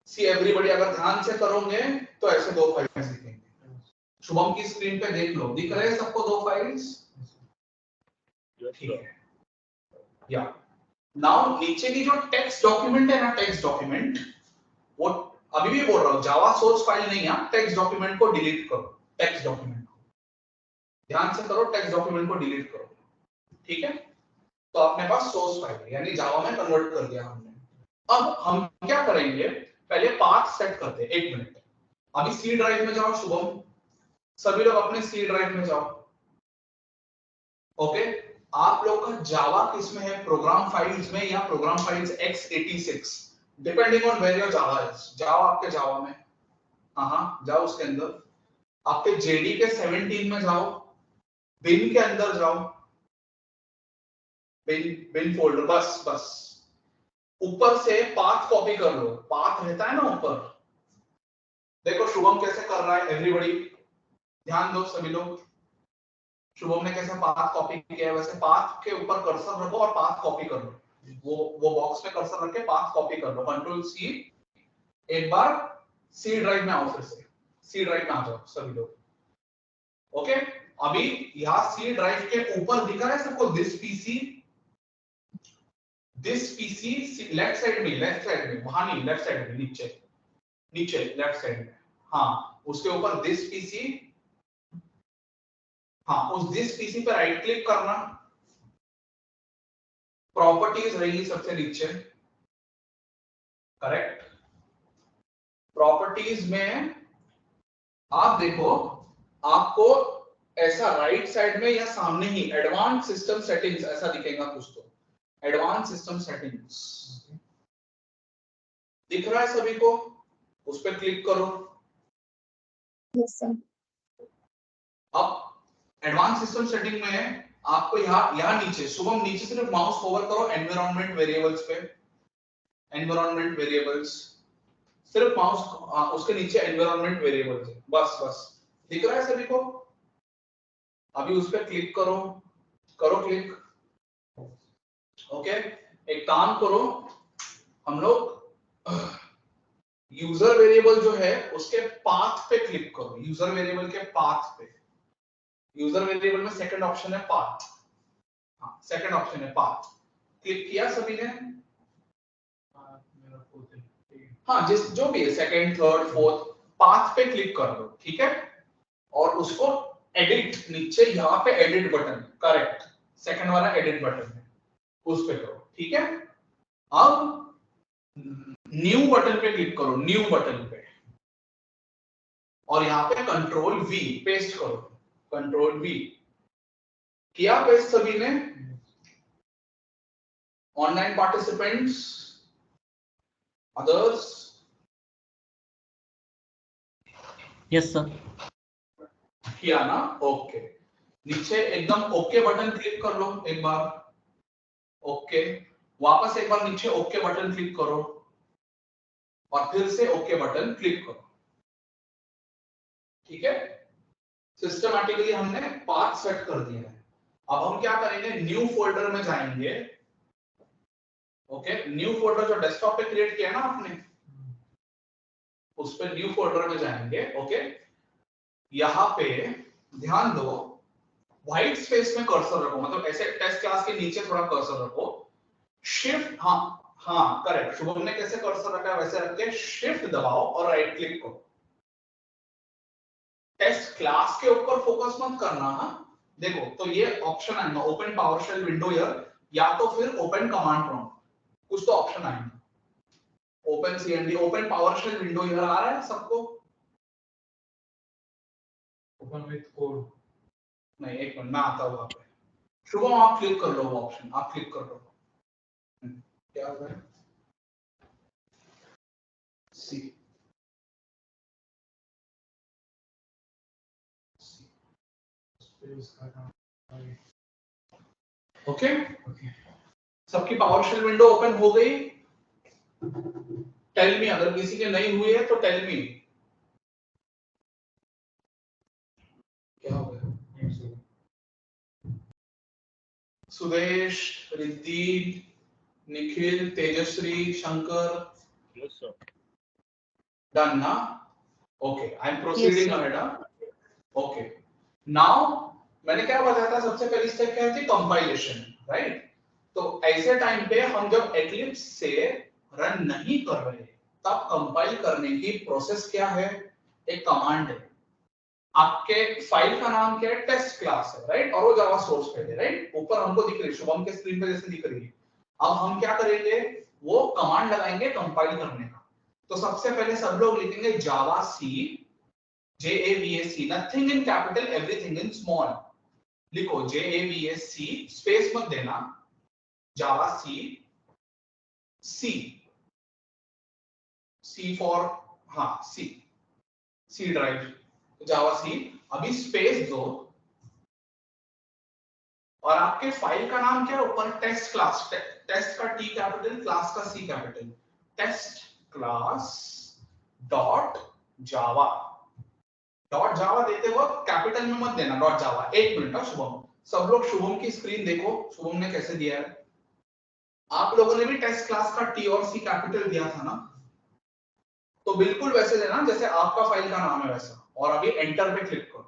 सी एवरीबॉडी, अगर ध्यान से करोगे तो ऐसे दो फाइल्स दिखेंगे। शुभम की स्क्रीन पे देख लो, दिख रहे हैं सबको दो फाइल्स? ठीक है, या नाउ नीचे की जो टेक्स्ट डॉक्यूमेंट है ना, टेक्स्ट डॉक्यूमेंट, वो अभी भी बोल रहा हूं, जावा सोर्स फाइल नहीं है, टेक्स्ट डॉक्यूमेंट को डिलीट करो, टेक्स्ट डॉक्यूमेंट को ध्यान से करो, टेक्स्ट डॉक्यूमेंट को डिलीट करो, ठीक है? तो अपने पास सोर्स फाइल है, यानी जावा में कन्वर्ट कर दिया हमने। अब हम क्या करेंगे, पहले पाथ सेट करते हैं, 1 मिनट। अभी सी ड्राइव में जाओ शुभम, सभी लोग अपने सी ड्राइव में जाओ। ओके, आप लोग का जावा किस में है, प्रोग्राम फाइल्स में या program files x86, depending on where your Java is. जाओ आपके जावा में, हाँ जाओ उसके अंदर, आपके जेडी के 17 में जाओ, बिन के अंदर जाओ, बिन फोल्डर, बस ऊपर से पाथ कॉपी कर लो, पाथ रहता है ना ऊपर, देखो शुभम कैसे कर रहा है, एवरीबॉडी ध्यान दो सभी लोग, शुभम ने कैसे पाथ कॉपी किया है, वैसे पाथ के ऊपर कर्सर रखो और पाथ कॉपी कर लो, वो बॉक्स में कर्सर रख के पाथ कॉपी कर लो, कंट्रोल सी। एक बार सी ड्राइव में आओ, फिर से सी ड्राइव में आ जाओ सभी लोग। ओके, अभी यहाँ सी ड्राइव के ऊपर दिखा है सबको, दिस पीसी लेफ्ट साइड में, वहां नहीं, लेफ्ट साइड में, नीचे लेफ्ट साइड में, हाँ उसके ऊपर दिस पीसी, हाँ उस दिस पीसी पर राइट क्लिक करना, प्रॉपर्टीज रहेगी सबसे नीचे, करेक्ट? प्रॉपर्टीज में आप देखो, आपको ऐसा राइट साइड में या सामने ही एडवांस सिस्टम सेटिंग्स ऐसा दिखेगा कुछ, तो एडवांस सिस्टम सेटिंग्स दिख रहा है सभी को, उस पर क्लिक करो। Yes, sir. अब एडवांस सिस्टम सेटिंग में आपको यहाँ नीचे, शुभम नीचे सिर्फ माउस होवर करो एनवायरनमेंट वेरिएबल्स पे, एनवायरनमेंट वेरिएबल्स, सिर्फ माउस उसके नीचे एनवायरनमेंट वेरिएबल्स है, बस दिख रहा है सभी को? अभी उस पर क्लिक करो क्लिक। ओके, एक काम करो, हम लोग यूजर वेरिएबल जो है उसके पाथ पे क्लिक करो, यूजर वेरिएबल के पाथ पे, यूजर वेरिएबल में सेकंड ऑप्शन है पाथ, हाँ सेकंड ऑप्शन है पाथ, क्लिक किया सभी ने? हाँ जिस जो भी है, सेकंड थर्ड फोर्थ, पाथ पे क्लिक कर दो, ठीक है? और उसको एडिट, नीचे यहाँ पे एडिट बटन, करेक्ट, सेकंड वाला एडिट बटन है, उस पे करो, ठीक है? अब न्यू बटन पे क्लिक करो, न्यू बटन पे, और यहाँ पे कंट्रोल वी पेस्ट करो, कंट्रोल वी किया पेस्ट सभी ने? Online participants, others? Yes, sir. किया ना, ओके। नीचे एकदम ओके बटन क्लिक कर लो एक बार, ओके। वापस एक बार नीचे ओके बटन क्लिक करो और फिर से ओके बटन क्लिक करो, ठीक है। सिस्टमैटिकली हमने पाथ सेट कर दिया है। अब हम क्या करेंगे, न्यू फोल्डर में जाएंगे, ओके। न्यू फोल्डर जो डेस्कटॉप पे क्रिएट किया है ना आपने, उस पे न्यू फोल्डर में जाएंगे, ओके। यहाँ पे ध्यान दो, व्हाइट स्पेस में कर्सर रखो, मतलब ऐसे टेस्ट क्लास के नीचे थोड़ा कर्सर रखो, शिफ्ट, हाँ करेक्ट, शुभम ने कैसे कर्सर रखा है वैसे रख के शिफ्ट दबाओ और राइट क्लिक करो। टेस्ट क्लास के ऊपर फोकस मत करना, हाँ। देखो तो ये ऑप्शन आएगा, ओपन पावरशेल विंडो हियर, या तो फिर ओपन कमांड प्रॉम्प्ट, कुछ तो ऑप्शन आएंगे। Open CMD, open PowerShell window here आ रहा है सबको? Open with code. नहीं, एक मिनट, मैं आता हूँ वहां पे। शुभम आप क्लिक कर लो वो ऑप्शन, आप क्लिक कर लो। क्या हो रहा है? सी स्पेस का नाम। ओके, सबकी पावरशेल विंडो ओपन हो गई? टेल मी, अगर किसी के नहीं हुई है तो टेल मी। क्या हो गया? Sudesh, Riddhi, Nikhil, Tejashree, Shankar, Yes, sir. Done ना? Okay, I am proceeding sir. Ahead. Okay, now मैंने क्या बताया था, सबसे पहली स्टेप क्या थी, कंपाइलेशन, राइट। तो ऐसे टाइम पे हम जब एक्लिप्स से रन नहीं कर रहे तब कंपाइल करने की प्रोसेस क्या है, एक कमांड है। आपके फाइल का नाम क्या है, टेस्ट क्लास है, राइट, और वो जावा सोर्स पे है, राइट, ऊपर हमको दिख रही है, शुभम के स्क्रीन पे जैसे दिख रही है। अब हम क्या करेंगे, वो कमांड लगाएंगे कंपाइल करने का। तो सबसे पहले सब लोग लिखेंगे जावा सी, JAVAC, nothing in capital, everything in small. लिखो JAVAC, स्पेस मत देना, जावा सी, सी फॉर, हाँ सी ड्राइव, जावा सी, अभी स्पेस दो और आपके फाइल का नाम क्या है ऊपर, टेस्ट क्लास, टेस्ट का टी कैपिटल, क्लास का C capital, test class dot Java. Dot Java देते वक्त कैपिटल में मत देना, डॉट जावा। एक मिनट का शुभम, सब लोग शुभम की स्क्रीन देखो, शुभम ने कैसे दिया है। आप लोगों ने भी टेस्ट क्लास का टी और सी कैपिटल दिया था ना, तो बिल्कुल वैसे देना जैसे आपका फाइल का नाम है वैसा, और अभी एंटर पे क्लिक करो।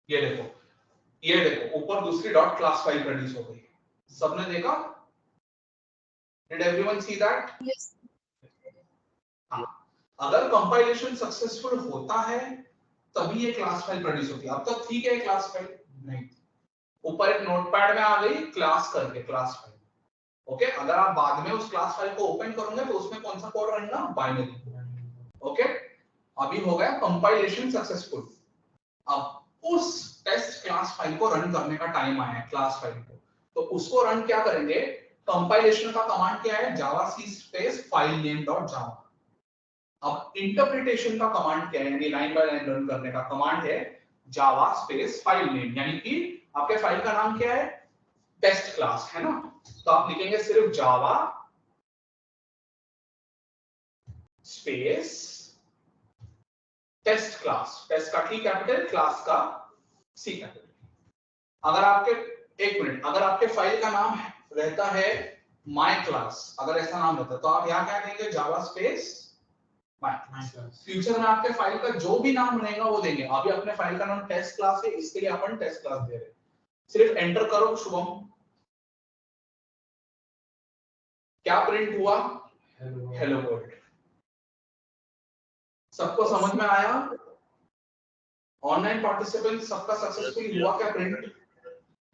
ये देखो ऊपर दूसरी डॉट क्लास फाइल प्रोड्यूस हो गई, सबने देखा? Did everyone see that? Yes. हाँ, अगर कंपाइलेशन सक्सेसफुल होता है तभी ये क्लास फाइल प्रोड्यूस होती है। अब तक ठीक है क्लास फाइल नहीं, ऊपर एक नोटपैड में आ गई क्लास करके, क्लास फाइल, ओके। अगर आप बाद में उस क्लास फाइल को ओपन करोगे तो उसमें कौन सा कोड रहेगा, बाइनरी, ओके। अभी हो गया कंपाइलेशन सक्सेसफुल। अब उस टेस्ट क्लास फाइल को रन करने का टाइम आया है, क्लास फाइल को, तो उसको रन क्या करेंगे, कंपाइलेशन का कमांड क्या है, Java C space file name dot Java. अब इंटरप्रिटेशन का कमांड क्या है, यानी लाइन बाय लाइन रन करने का कमांड है जावा स्पेस फाइल नेम, यानी कि आपके फाइल का नाम क्या है, टेस्ट क्लास है ना, तो आप लिखेंगे सिर्फ Java space test class, test का टी कैपिटल, क्लास का सी कैपिटल। अगर आपके, एक मिनट, अगर आपके फाइल का नाम रहता है माय क्लास, अगर ऐसा नाम रहता है तो आप यहाँ क्या कहेंगे, Java space my class. Future में आपके फाइल का जो भी नाम रहेगा वो देंगे। अभी अपने फाइल का नाम टेस्ट क्लास है, इसके लिए अपन टेस्ट क्लास दे रहे हैं। सिर्फ एंटर करो शुभम, क्या प्रिंट हुआ, हेलो वर्ल्ड। सबको समझ में आया? ऑनलाइन पार्टिसिपेंट सबका सक्सेसफुली हुआ क्या print?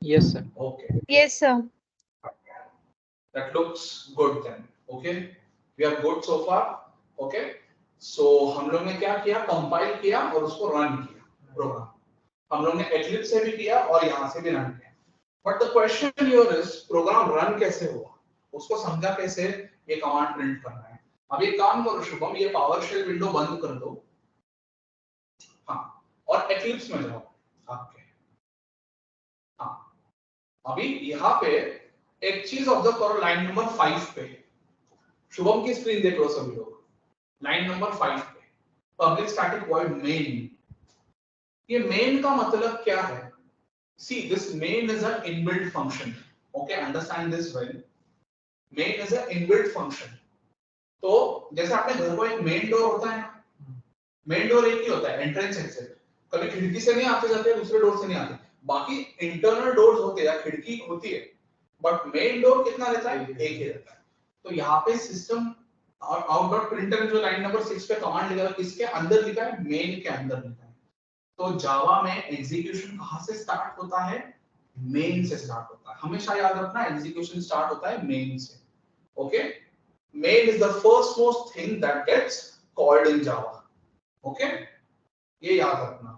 Yes, sir. Okay, Yes, sir. that looks good then, okay, we are good so far, okay। so हम लोग ने क्या किया, कंपाइल किया और उसको रन किया प्रोग्राम। हम लोग ने एक्लिप्स से भी किया और यहाँ से भी रन किया। But the question here is, program run कैसे हुआ, उसको समझा कैसे, ये कमांड प्रिंट करना है। अब एक काम करो शुभम, ये पावरशेल विंडो बंद कर दो हाँ, और एक्लिप्स में जाओ आपके। हाँ, अभी यहाँ पे एक चीज ऑब्जर्व करो, लाइन नंबर 5 पे शुभम की स्क्रीन देख लो सभी लोग, लाइन नंबर 5 पे पब्लिक स्टैटिक वॉइड मेन। ये मेन का मतलब क्या है? See, this main is an inbuilt function. Okay, understand this well. Main is an inbuilt function. तो जैसे आपने घर को एक मेन डोर होता है ना, मेन डोर एक ही होता है, एंट्रेंस एग्जिट। कभी खिड़की से नहीं आते जाते, दूसरे डोर से नहीं आते, बाकी इंटरनल डोर्स होते हैं या खिड़की होती है, बट मेन डोर कितना रहता है? एक ही रहता है। तो यहाँ पे सिस्टम आउट डॉट प्रिंटर जो लाइन नंबर 6 पे कमांड लिखा है, किसके अंदर लिखा है? मेन के अंदर लिखा है। तो जावा में एग्जीक्यूशन कहां से स्टार्ट होता है? मेन से स्टार्ट होता है। हमेशा याद रखना, एग्जीक्यूशन स्टार्ट होता है मेन से। Okay, main is the first most thing that gets called in Java. Okay, ये याद रखना।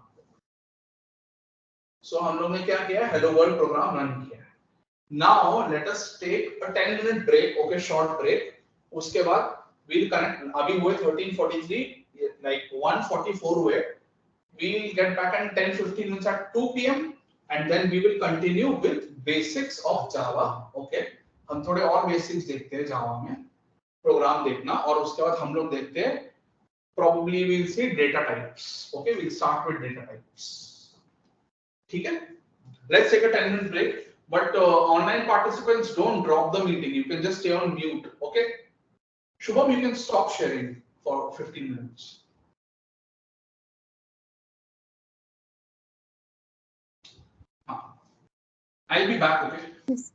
सो हम लोग ने क्या किया? हेलो वर्ल्ड प्रोग्राम रन किया। Now let us take a 10 minute break. Okay, short break. उसके बाद we'll connect। अभी हुए 13:43, like 1:44 हुए। We will get back in 10-15 minutes at 2 p.m. and then we will continue with basics of Java. Okay, हम थोड़े और basics देखते हैं Java में, प्रोग्राम देखना, और उसके बाद हम लोग देखते हैं probably we'll see data types. Okay, we'll start with data types. ठीक है? Let's take a 10-minute break. But online participants, don't drop the meeting. You can just stay on mute. Okay? Shubham, you can stop sharing for 15 minutes. I'll be back, okay? Yes.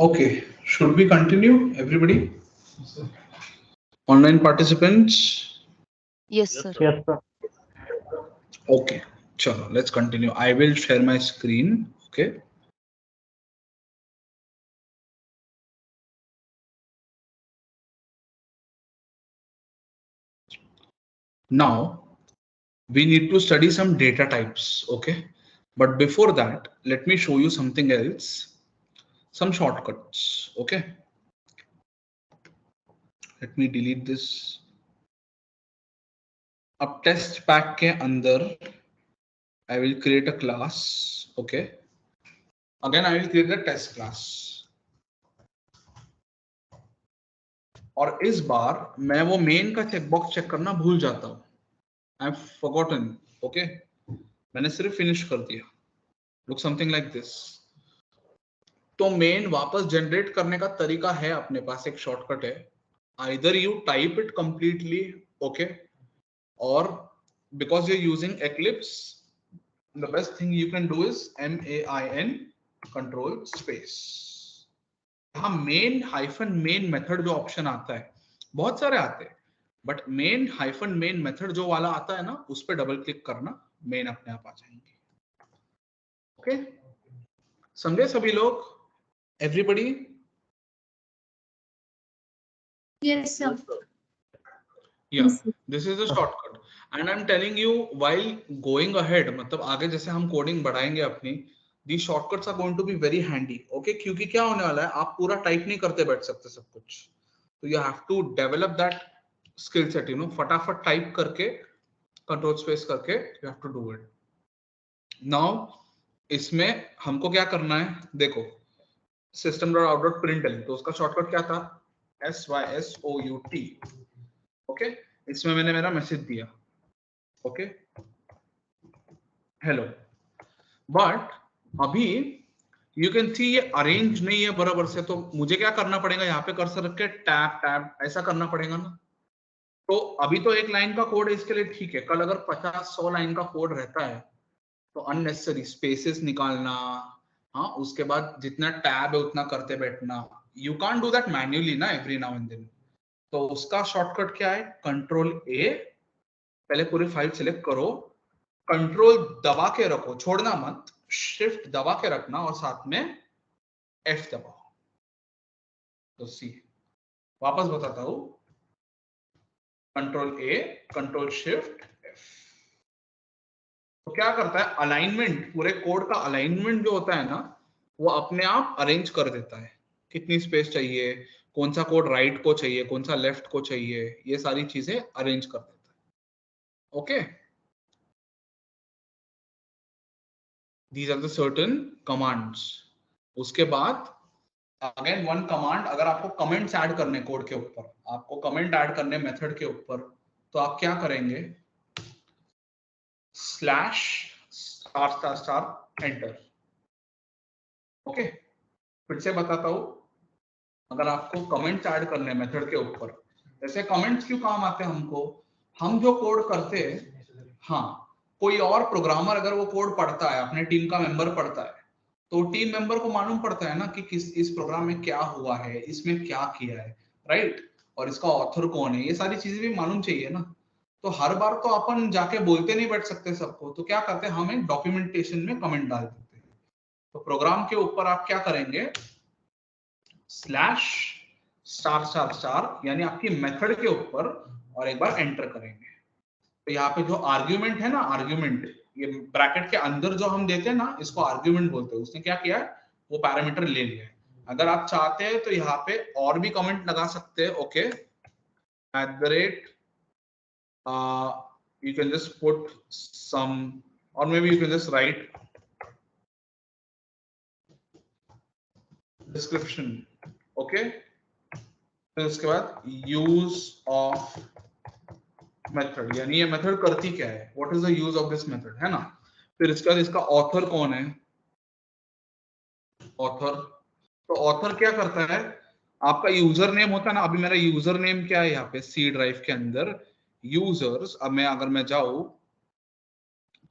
Okay, should we continue, everybody? Yes, sir. Online participants? Yes, Yes, sir. sir. Yes, sir. Okay, chalo, let's continue. I will share my screen. Okay. Now, we need to study some data types. Okay. But before that, let me show you something else. Some shortcuts. Okay. Let me delete this. अब टेस्ट पैक के अंदर I will create a class. Okay. Again, I will create the test class. और इस बार मैं वो मेन का चेकबॉक्स चेक करना भूल जाता हूँ. I've forgotten. Okay. मैंने सिर्फ फिनिश कर दिया. Look something like this. तो मेन वापस जनरेट करने का तरीका है अपने पास, एक शॉर्टकट है. Either you type it completely, okay, or because you're using Eclipse, the best thing you can do is MAIN control space. हाँ, मेन हाइफन मेन मेथड जो ऑप्शन आता है, बहुत सारे आते हैं, but main hyphen main method जो वाला आता है ना, उस पर डबल क्लिक करना, मेन अपने आप आ जाएंगे. ओके, समझे सभी लोग? Everybody? Yes, sir. Yeah, Yes, sir. this is a shortcut and I'm telling you while going ahead, मतलब आगे जैसे हम कोडिंग बढ़ाएंगे अपनी, these shortcuts are going to be very handy. Okay, क्योंकि क्या होने वाला है, आप पूरा टाइप नहीं करते बैठ सकते सब कुछ, तो you have to develop that skill set, you know, फटाफट टाइप करके कंट्रोल स्पेस करके you have to do it. Now इसमें हमको क्या करना है, देखो system.out.println, तो उसका शॉर्टकट क्या था, SYSOUT. ओके, इसमें मैंने मेरा मैसेज दिया, ओके, हेलो. बट अभी यू कैन सी ये अरेंज नहीं है बराबर से, तो मुझे क्या करना पड़ेगा, यहाँ पे कर्सर रख के टैब टैब ऐसा करना पड़ेगा ना. तो अभी तो एक लाइन का कोड है, इसके लिए ठीक है. कल अगर 50-100 लाइन का कोड रहता है तो अननेसेसरी स्पेसेस निकालना, हाँ, उसके बाद जितना टैब है उतना करते बैठना, you can't do that manually ना एवरी नाउ एंड देन. तो उसका शॉर्टकट क्या है, कंट्रोल ए, पहले पूरी फाइल सिलेक्ट करो, कंट्रोल दबा के रखो, छोड़ना मत, शिफ्ट दबा के रखना और साथ में एफ दबाओ. तो सी, वापस बताता हूं, कंट्रोल ए, कंट्रोल शिफ्ट एफ. तो क्या करता है, अलाइनमेंट, पूरे कोड का अलाइनमेंट जो होता है ना, वो अपने आप अरेंज कर देता है, कितनी स्पेस चाहिए, कौन सा कोड राइट को चाहिए, कौन सा लेफ्ट को चाहिए, ये सारी चीजें अरेंज कर देता है. Okay, these are the certain commands. उसके बाद अगेन वन कमांड, अगर आपको कमेंट्स ऐड करने कोड के ऊपर, आपको कमेंट ऐड करने मेथड के ऊपर, तो आप क्या करेंगे, slash star star star enter. Okay, फिर से बताता हूं, अगर आपको कमेंट्स ऐड करने मेथड के ऊपर, जैसे कमेंट्स क्यों काम आते हैं हमको, हम जो कोड करते हैं, हाँ, कोई और प्रोग्रामर अगर वो कोड पढ़ता है, अपने टीम का मेंबर पढ़ता है, तो टीम मेंबर को मालूम पड़ता है ना कि किस इस प्रोग्राम में क्या हुआ है, इसमें क्या किया है, राइट, और इसका ऑथर कौन है, ये सारी चीजें भी मालूम चाहिए ना. तो हर बार तो अपन जाके बोलते नहीं बैठ सकते सबको, तो क्या करते हैं, हम एक डॉक्यूमेंटेशन में कमेंट डाल देते हैं. तो प्रोग्राम के ऊपर आप क्या करेंगे, स्लैश स्टार स्टार स्टार, यानी आपकी मेथड के ऊपर, और एक बार एंटर करेंगे. तो यहाँ पे जो आर्ग्यूमेंट है ना, आर्ग्यूमेंट, ये ब्रैकेट के अंदर जो हम देते हैं ना, इसको आर्ग्यूमेंट बोलते हैं. उसने क्या किया है, वो पैरामीटर ले लिया है. अगर आप चाहते हैं तो यहाँ पे और भी कमेंट लगा सकते हैं. Okay, @ you can just put some, or maybe you can just write description. Okay, फिर उसके बाद यूज ऑफ मेथड, यानी ये मेथड करती क्या है, what is the use of this method, है ना. फिर इसका इसका ऑथर कौन है, ऑथर, तो ऑथर क्या करता है, आपका यूजर नेम होता है ना, अभी मेरा यूजर नेम क्या है यहाँ पे सी ड्राइव के अंदर, यूजर्स. अब मैं अगर मैं जाऊं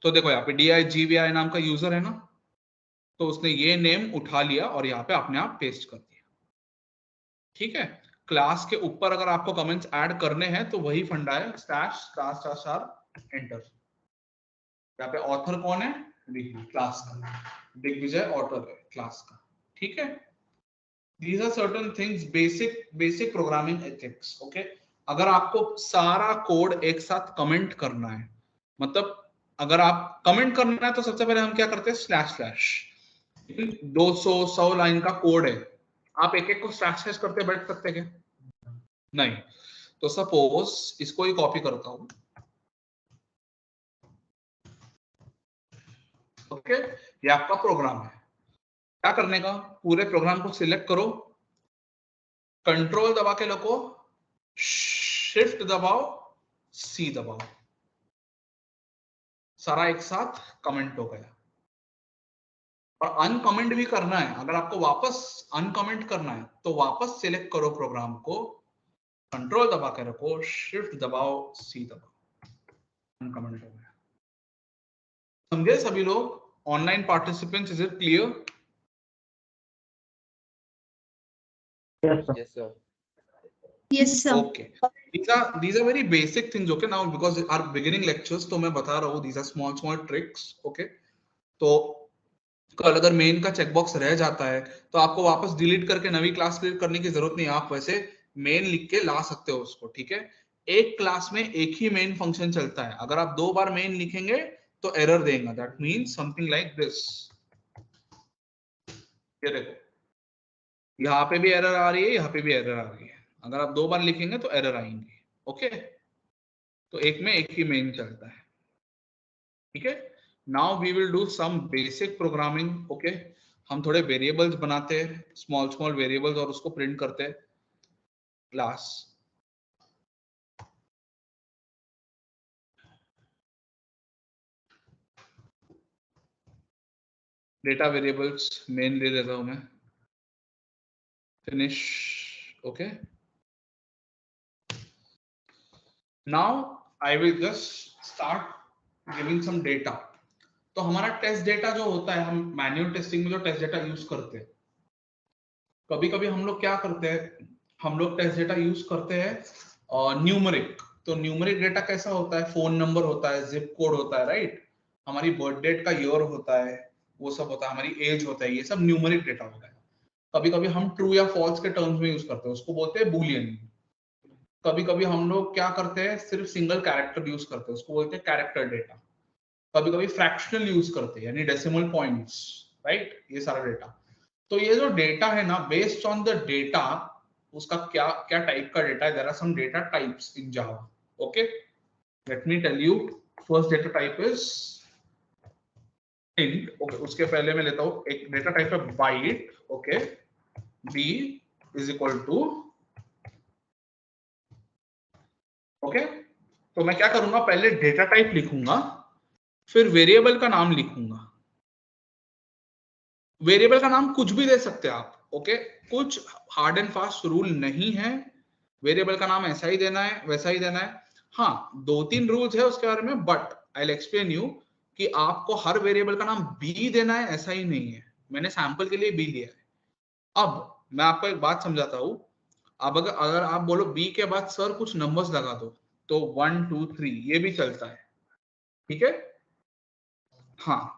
तो देखो यहाँ पे DIGVI नाम का यूजर है ना, तो उसने ये नेम उठा लिया और यहाँ पे अपने आप पेस्ट कर दिया. ठीक है, क्लास के ऊपर अगर आपको कमेंट्स ऐड करने हैं तो वही फंडा है, slash star star star enter. यहाँ पे ऑथर कौन है, क्लास का, दिग्विजय ऑथर है क्लास का। ठीक है, these are certain things, basic programming ethics। okay, अगर आपको सारा कोड एक साथ कमेंट करना है, मतलब अगर आप कमेंट करना है तो सबसे पहले हम क्या करते हैं, स्लैश स्लैश। 200 लाइन का कोड है, आप एक एक को स्लैश स्लैश करते बैठ सकते क्या, नहीं। तो सपोज इसको ही कॉपी करता हूं, ओके, ये आपका प्रोग्राम है। क्या करने का, पूरे प्रोग्राम को सिलेक्ट करो, कंट्रोल दबा के रखो, शिफ्ट दबाओ, सी दबाओ, सारा एक साथ कमेंट हो गया। और अनकमेंट भी करना है, अगर आपको वापस अनकमेंट करना है तो वापस सिलेक्ट करो प्रोग्राम को, कंट्रोल दबा के रखो, शिफ्ट दबाओ, सी दबाओ, अनकमेंट हो गया। समझे सभी लोग, online participants, is it clear? Yes, sir. Yes, sir. Yes, sir. Okay, these are very basic things, okay, now because our beginning lectures, तो मैं बता रहा हूँ, these are small tricks, okay। तो कल अगर मेन का चेकबॉक्स रह जाता है तो आपको वापस डिलीट करके नवी क्लास क्रिएट करने की जरूरत नहीं है, आप वैसे मेन लिख के ला सकते हो उसको। ठीक है, एक क्लास में एक ही मेन फंक्शन चलता है, अगर आप 2 बार मेन लिखेंगे तो एरर देगा, that means something like this. ये देखो, यहाँ पे भी एरर आ रही है, यहाँ पे भी एरर आ रही है, अगर आप 2 बार लिखेंगे तो एरर आएंगे। ओके, तो एक में एक ही मेन चलता है। ठीक है, now we will do some basic programming. Okay, हम थोड़े वेरिएबल्स बनाते हैं, स्मॉल वेरिएबल्स, और उसको प्रिंट करते हैं क्लास। डेटा वेरिएबल्स मेन ले लेता हूं मैं, finish. Okay, now I will just start giving some data. तो हमारा टेस्ट डेटा जो होता है, हम मैन्युअल टेस्टिंग में जो टेस्ट डेटा यूज करते हैं, कभी कभी हम लोग क्या करते हैं, हम लोग टेस्ट डेटा यूज करते हैं न्यूमेरिक। तो न्यूमेरिक डेटा कैसा होता है, फोन नंबर होता है, जिप कोड होता है, राइट, हमारी बर्थ डेट का ईयर होता है, वो सब होता है, हमारी एज होता है, ये सब न्यूमेरिक डेटा होता है। कभी कभी हम ट्रू या फॉल्स के टर्म्स में यूज करते हैं, उसको बोलते हैं बूलियन। कभी कभी हम लोग क्या करते हैं, सिर्फ सिंगल कैरेक्टर यूज करते हैं, उसको बोलते हैं कैरेक्टर डेटा। कभी कभी फ्रैक्शनल यूज करते हैं, यानी डेसिमल पॉइंट्स, राइट, ये सारा डेटा। तो ये जो डेटा है ना, बेस्ड ऑन द डेटा, उसका क्या क्या टाइप का डेटा है, there are some data types in Java. Okay, let me tell you, first data type is int. Okay, उसके पहले मैं लेता हूं एक डेटा टाइप है byte. Okay, b is equal to, okay, तो मैं क्या करूंगा, पहले डेटा टाइप लिखूंगा, फिर वेरिएबल का नाम लिखूंगा। वेरिएबल का नाम कुछ भी दे सकते हैं आप, ओके, कुछ हार्ड एंड फास्ट रूल नहीं है, वेरिएबल का नाम ऐसा ही देना है, वैसा ही देना है। हाँ, 2-3 रूल्स है उसके बारे में, but I will explain you कि आपको हर वेरिएबल का नाम बी देना है, ऐसा ही नहीं है। मैंने सैंपल के लिए बी लिया है। अब मैं आपको एक बात समझाता हूं। अब अगर आप बोलो बी के बाद सर कुछ नंबर्स लगा दो, तो 1 2 3 ये भी चलता है। ठीक है, हाँ,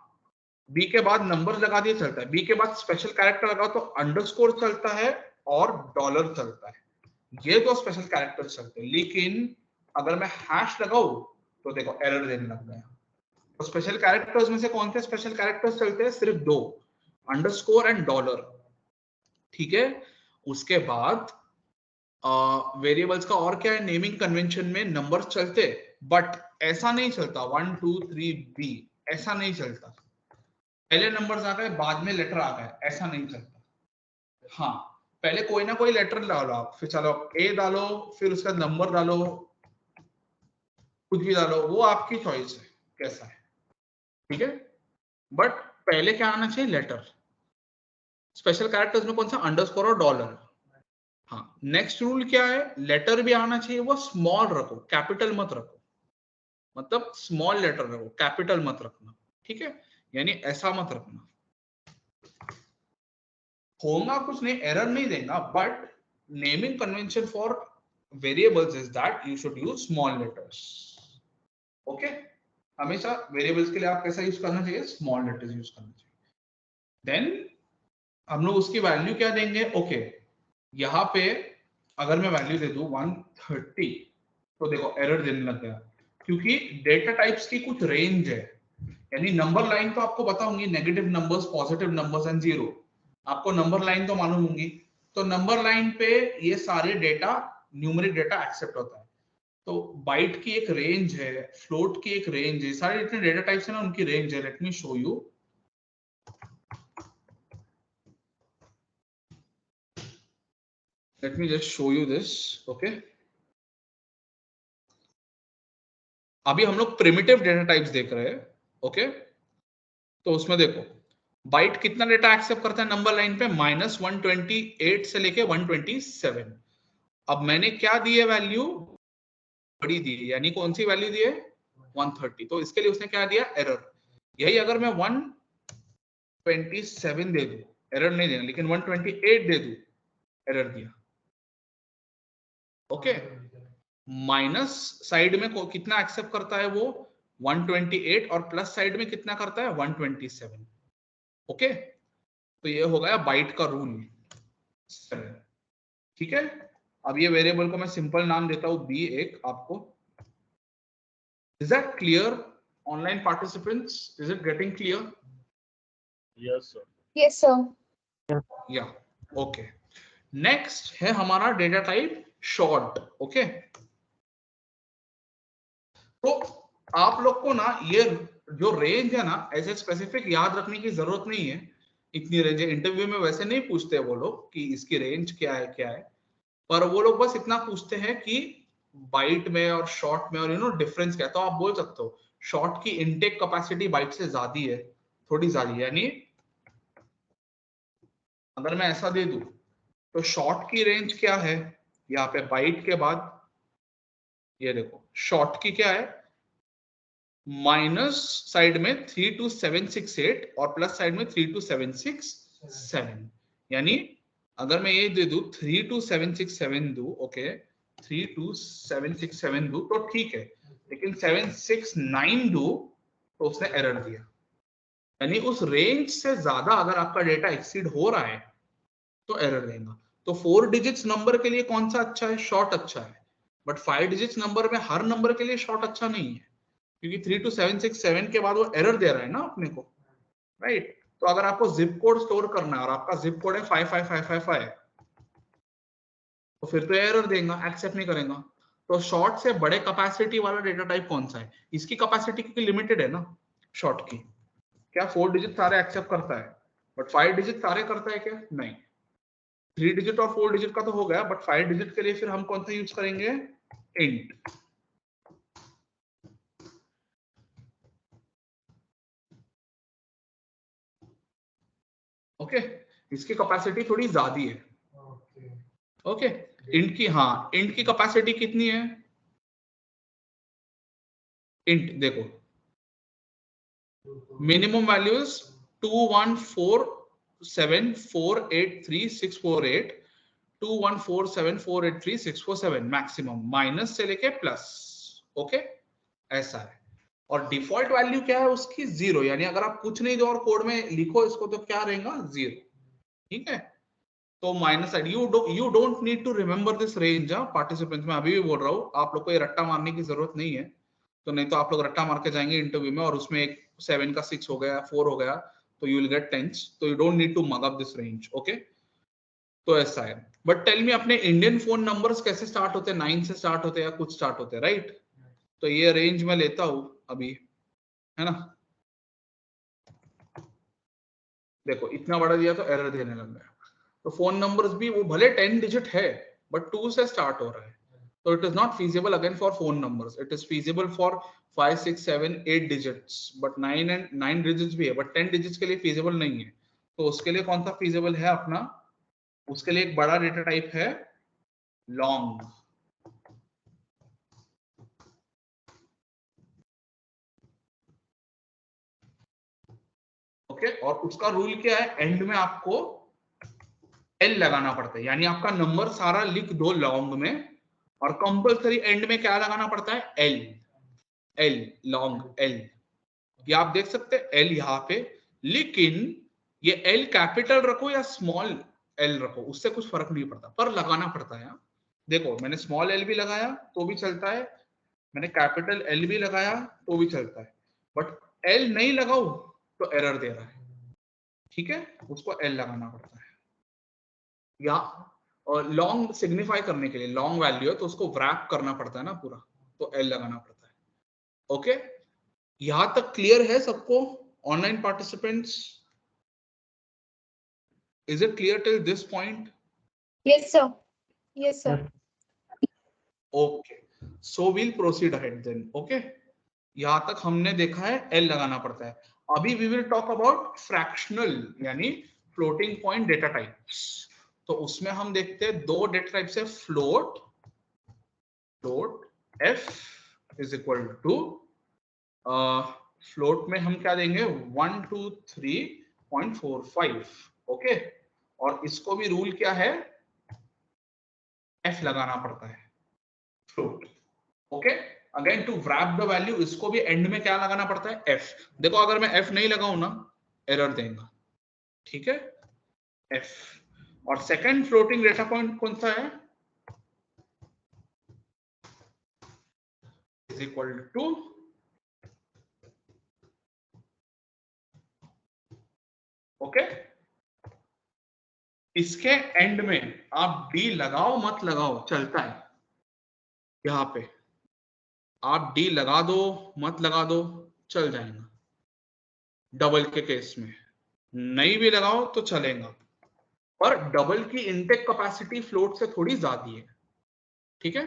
बी के बाद नंबर लगा दिए चलता है, बी के बाद स्पेशल कैरेक्टर लगाओ तो अंडरस्कोर चलता है और डॉलर चलता है, ये तो स्पेशल कैरेक्टर चलते हैं। लेकिन अगर मैं हैश लगाऊं तो देखो एरर देने लग गया। तो स्पेशल कैरेक्टर्स में से कौन से स्पेशल कैरेक्टर्स चलते हैं, सिर्फ 2, अंडरस्कोर एंड डॉलर। ठीक है, उसके बाद वेरिएबल्स का और क्या है, नेमिंग कन्वेंशन में नंबर्स चलते, बट ऐसा नहीं चलता 1 2 3 बी, ऐसा नहीं चलता, पहले नंबर्स आ गए बाद में लेटर आ गए, ऐसा नहीं चलता। हाँ, पहले कोई ना कोई लेटर डालो आप, फिर चलो ए डालो, फिर उसका नंबर डालो, कुछ भी डालो, वो आपकी चॉइस है कैसा है। ठीक है, बट पहले क्या आना चाहिए, लेटर। स्पेशल कैरेक्टर्स में कौन सा, अंडरस्कोर और डॉलर। हाँ, नेक्स्ट रूल क्या है, लेटर भी आना चाहिए, वो स्मॉल रखो, कैपिटल मत रखो, मतलब स्मॉल लेटर रखो, कैपिटल मत रखना। ठीक है, यानी ऐसा मत रखना, होगा कुछ नहीं, एरर नहीं देगा, but naming convention for variables is that you should use small letters. Okay, हमेशा variables के लिए आप कैसा यूज करना चाहिए, small letters यूज करना चाहिए. Then हम लोग उसकी वैल्यू क्या देंगे. ओके, यहाँ पे अगर मैं वैल्यू दे दूं 130 तो देखो एरर देने लग गया, क्योंकि डेटा टाइप्स की कुछ रेंज है. यानी नंबर लाइन तो आपको पता होंगी, negative numbers, positive numbers and zero. आपको नंबर लाइन तो मालूम होंगी. तो नंबर लाइन पे ये सारे डेटा, न्यूमेरिक डेटा एक्सेप्ट होता है. तो बाइट की एक रेंज है, फ्लोट की एक रेंज है, सारे जितने डेटा टाइप्स है ना उनकी रेंज है. Let me show you. Let me just show you this. Okay. अभी हम लोग प्रिमिटिव डेटा टाइप्स देख रहे हैं. ओके, तो उसमें देखो बाइट कितना डेटा एक्सेप्ट करता है नंबर लाइन पे, -128 से लेके 127. अब मैंने क्या दी है वैल्यू, बड़ी दी है, यानी कौन सी वैल्यू दी है, 130. तो इसके लिए उसने क्या दिया, एरर. यही अगर मैं 127 दे दूं, एरर नहीं देना, लेकिन 128 दे दूं, एरर दिया. ओके, माइनस साइड में कितना एक्सेप्ट करता है वो, 128, और प्लस साइड में कितना करता है, 127. ओके, तो ये हो गया बाइट का रूल. ठीक है. अब ये वेरिएबल को मैं सिंपल नाम देता हूं B1 आपको. Is that clear online participants, is it getting clear? Yes, sir. Yes, sir. या ओके. नेक्स्ट है हमारा डेटा टाइप शॉर्ट. ओके, तो आप लोग को ना ये जो रेंज है ना, ऐसे स्पेसिफिक याद रखने की जरूरत नहीं है. इतनी रेंज है, इंटरव्यू में वैसे नहीं पूछते वो लोग कि इसकी रेंज क्या है क्या है, पर वो लोग बस इतना पूछते हैं कि बाइट में और शॉर्ट में और डिफरेंस क्या है. तो आप बोल सकते हो शॉर्ट की इनटेक कैपेसिटी बाइट से ज्यादा है, थोड़ी ज्यादा. यानी अगर मैं ऐसा दे दूं तो शॉर्ट की रेंज क्या है, यहाँ पे बाइट के बाद ये देखो शॉर्ट की क्या है, माइनस साइड में 32768 और प्लस साइड में 32767. यानी अगर मैं ये दे दूं 32767 दूं, ओके 32767 दूं तो ठीक है, लेकिन 769 दूं तो उसने एरर दिया. यानी उस रेंज से ज्यादा अगर आपका डेटा एक्सीड हो रहा है तो एरर देगा. तो 4 डिजिट्स नंबर के लिए कौन सा अच्छा है, शॉर्ट अच्छा है. बट 5 डिजिट्स नंबर में हर नंबर के लिए शॉर्ट अच्छा नहीं है, क्योंकि 32767 के बाद वो एरर दे रहा है ना अपने को, राइट. तो अगर आपको जिप कोड स्टोर करना है और आपका जिप कोड है 55555 तो फिर तो एरर देगा, एक्सेप्ट नहीं करेगा. तो शॉर्ट से बड़े कैपेसिटी वाला डेटा टाइप कौन सा है, इसकी कैपेसिटी क्योंकि लिमिटेड है ना शॉर्ट की. क्या 4 डिजिट सारे एक्सेप्ट करता है, बट 5 डिजिट सारे करता है क्या, नहीं. 3 डिजिट और 4 डिजिट का तो हो गया, बट 5 डिजिट के लिए फिर हम कौन सा यूज करेंगे, इंट. ओके, इसकी कैपेसिटी थोड़ी ज्यादा है. ओके, इंट की, हाँ इंट की कैपेसिटी कितनी है, इंट देखो मिनिमम वैल्यूज 2147483648, 2147483647 मैक्सिमम, माइनस से लेके प्लस. ओके, ऐसा है. और डिफॉल्ट वैल्यू क्या है उसकी, 0. यानी अगर आप कुछ नहीं दो और कोड में लिखो इसको तो क्या रहेगा, 0. ठीक है. तो minus side, you don't need to remember this range. Participants में अभी भी बोल रहा हूँ, आप लोग को ये रट्टा मारने की जरूरत नहीं है. तो नहीं तो आप लोग रट्टा मार के जाएंगे इंटरव्यू में और उसमें एक 7 का 6 हो गया, 4 हो गया, तो यू विल गेट टेंस. तो you don't need to mug up this range. Okay, तो ऐसा है. बट टेल मी, अपने इंडियन फोन नंबर्स कैसे स्टार्ट होते हैं, 9 से स्टार्ट होते हैं या कुछ स्टार्ट होते हैं, राइट. तो ये रेंज में लेता हूं अभी, है ना. देखो इतना बड़ा दिया तो एरर देने लग गया. तो फोन नंबर्स भी वो भले 10 डिजिट है बट 2 से स्टार्ट हो रहा है, तो it is not feasible again for phone numbers. It is feasible for 5 6 7 8 digits, but 9 digits भी है, बट 10 डिजिट्स के लिए फीजिबल नहीं है. तो उसके लिए कौन सा फीजिबल है अपना, उसके लिए एक बड़ा डेटा टाइप है लॉन्ग. ओके, और उसका रूल क्या है, एंड में आपको एल लगाना पड़ता है, यानी आपका नंबर सारा लिख दो लॉन्ग में और कंपल्सरी एंड में क्या लगाना पड़ता है, एल, एल लॉन्ग एल। ये आप देख सकते हैं एल यहाँ पे, लेकिन ये एल कैपिटल रखो या स्मॉल एल रखो उससे कुछ फर्क नहीं पड़ता, पर लगाना पड़ता है। देखो मैंने स्मॉल एल भी लगाया तो भी चलता है, मैंने कैपिटल एल भी लगाया तो भी चलता है, बट एल नहीं लगाओ तो एरर दे रहा है, ठीक है, उसको एल लगाना पड़ता है। या और लॉन्ग सिग्निफाई करने के लिए, लॉन्ग वैल्यू है तो उसको wrap करना पड़ता है ना पूरा, तो एल लगाना पड़ता है। ओके, यहां तक क्लियर है सबको? Online participants, is it clear till this point? Yes, sir. Yes, sir. Okay, so will proceed ahead then. Okay, यहां तक हमने देखा है एल लगाना पड़ता है। अभी we will talk about fractional यानी फ्लोटिंग पॉइंट डेटा टाइप्स। तो उसमें हम देखते हैं दो डेटा टाइप्स है, float, float F is equal to, float में हम क्या देंगे 1 2 3.45। ओके, और इसको भी रूल क्या है, एफ लगाना पड़ता है float. Okay, again to wrap the value इसको भी एंड में क्या लगाना पड़ता है, एफ। देखो अगर मैं एफ नहीं लगाऊं ना एरर देगा, ठीक है, एफ। और सेकंड फ्लोटिंग डेटा पॉइंट कौन सा है, इज इक्वल टू ओके, इसके एंड में आप डी लगाओ मत लगाओ चलता है, यहां पे आप डी लगा दो मत लगा दो चल जाएगा, डबल के केस में नहीं भी लगाओ तो चलेगा, पर डबल की इनटेक कैपेसिटी फ्लोट से थोड़ी ज्यादा है, ठीक है,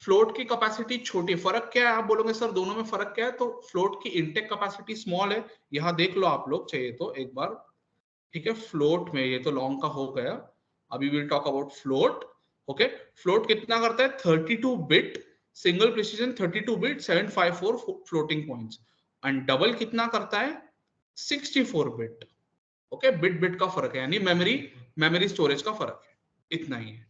फ्लोट की कैपेसिटी छोटी। फर्क क्या है, आप बोलोगे सर दोनों में फर्क क्या है, तो फ्लोट की इनटेक कैपेसिटी स्मॉल है, यहां देख लो आप लोग चाहिए तो एक बार, ठीक है, फ्लोट में ये तो लॉन्ग का हो गया, अभी will talk about float. Okay, float कितना करता है 32 bit single precision, 32 bit 754 floating points, and double कितना करता है 64 बिट। ओके, बिट बिट का फर्क है, यानी मेमोरी स्टोरेज का फर्क है, इतना ही है।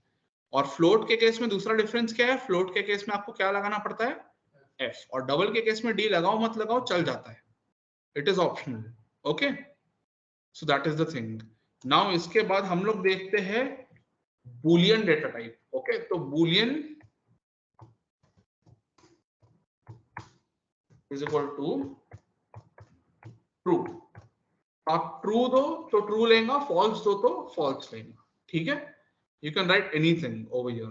और फ्लोट के केस में दूसरा डिफरेंस क्या है, फ्लोट के केस में आपको क्या लगाना पड़ता है, एफ, और डबल के केस में डी लगाओ मत लगाओ चल जाता है, it is optional. Okay, so that is the thing. Now इसके बाद हम लोग देखते हैं बूलियन डेटा टाइप। ओके, तो Boolean is equal to true, आप ट्रू दो तो ट्रू लेगा, फॉल्स दो तो फॉल्स लेगा, ठीक है, you can write anything over here,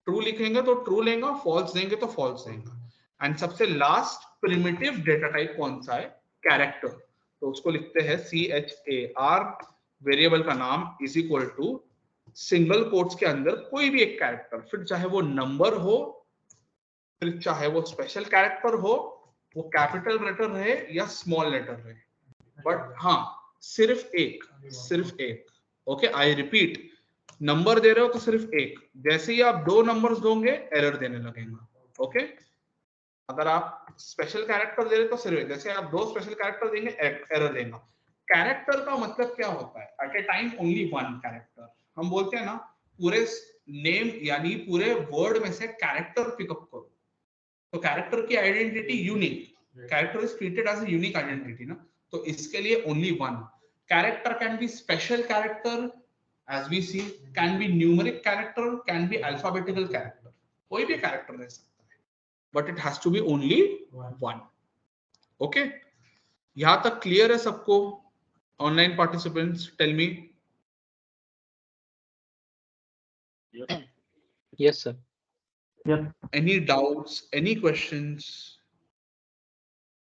true लिखेंगे तो ट्रू लेगा, फॉल्स देंगे तो फॉल्स देगा। एंड सबसे लास्ट प्रिमिटिव डेटा टाइप कौन सा है, कैरेक्टर, तो उसको लिखते हैं CHAR, वेरिएबल का नाम is equal to single quotes के अंदर कोई भी एक कैरेक्टर, फिर चाहे वो नंबर हो, फिर चाहे वो स्पेशल कैरेक्टर हो, वो कैपिटल लेटर रहे या स्मॉल लेटर रहे, बट हाँ सिर्फ एक, सिर्फ एक। ओके, आई रिपीट, नंबर दे रहे हो तो सिर्फ एक, जैसे ही आप दो नंबर्स दोगे एरर देने लगेगा। ओके, अगर आप स्पेशल कैरेक्टर दे रहे हो तो सिर्फ, जैसे आप दो स्पेशल कैरेक्टर देंगे एरर देगा। कैरेक्टर का मतलब क्या होता है, at a time only one character, हम बोलते हैं ना पूरे नेम यानी पूरे वर्ड में से कैरेक्टर पिकअप करो, तो कैरेक्टर की identity unique, character is treated as a unique identity ना, तो इसके लिए only one character, can be special character as we see, can be numeric character, can be alphabetical character, कोई भी कैरेक्टर रह सकता है, but it has to be only one. Okay, यहां तक क्लियर है सबको? Online participants tell me. Yes, sir. Yes. Any doubts, any questions,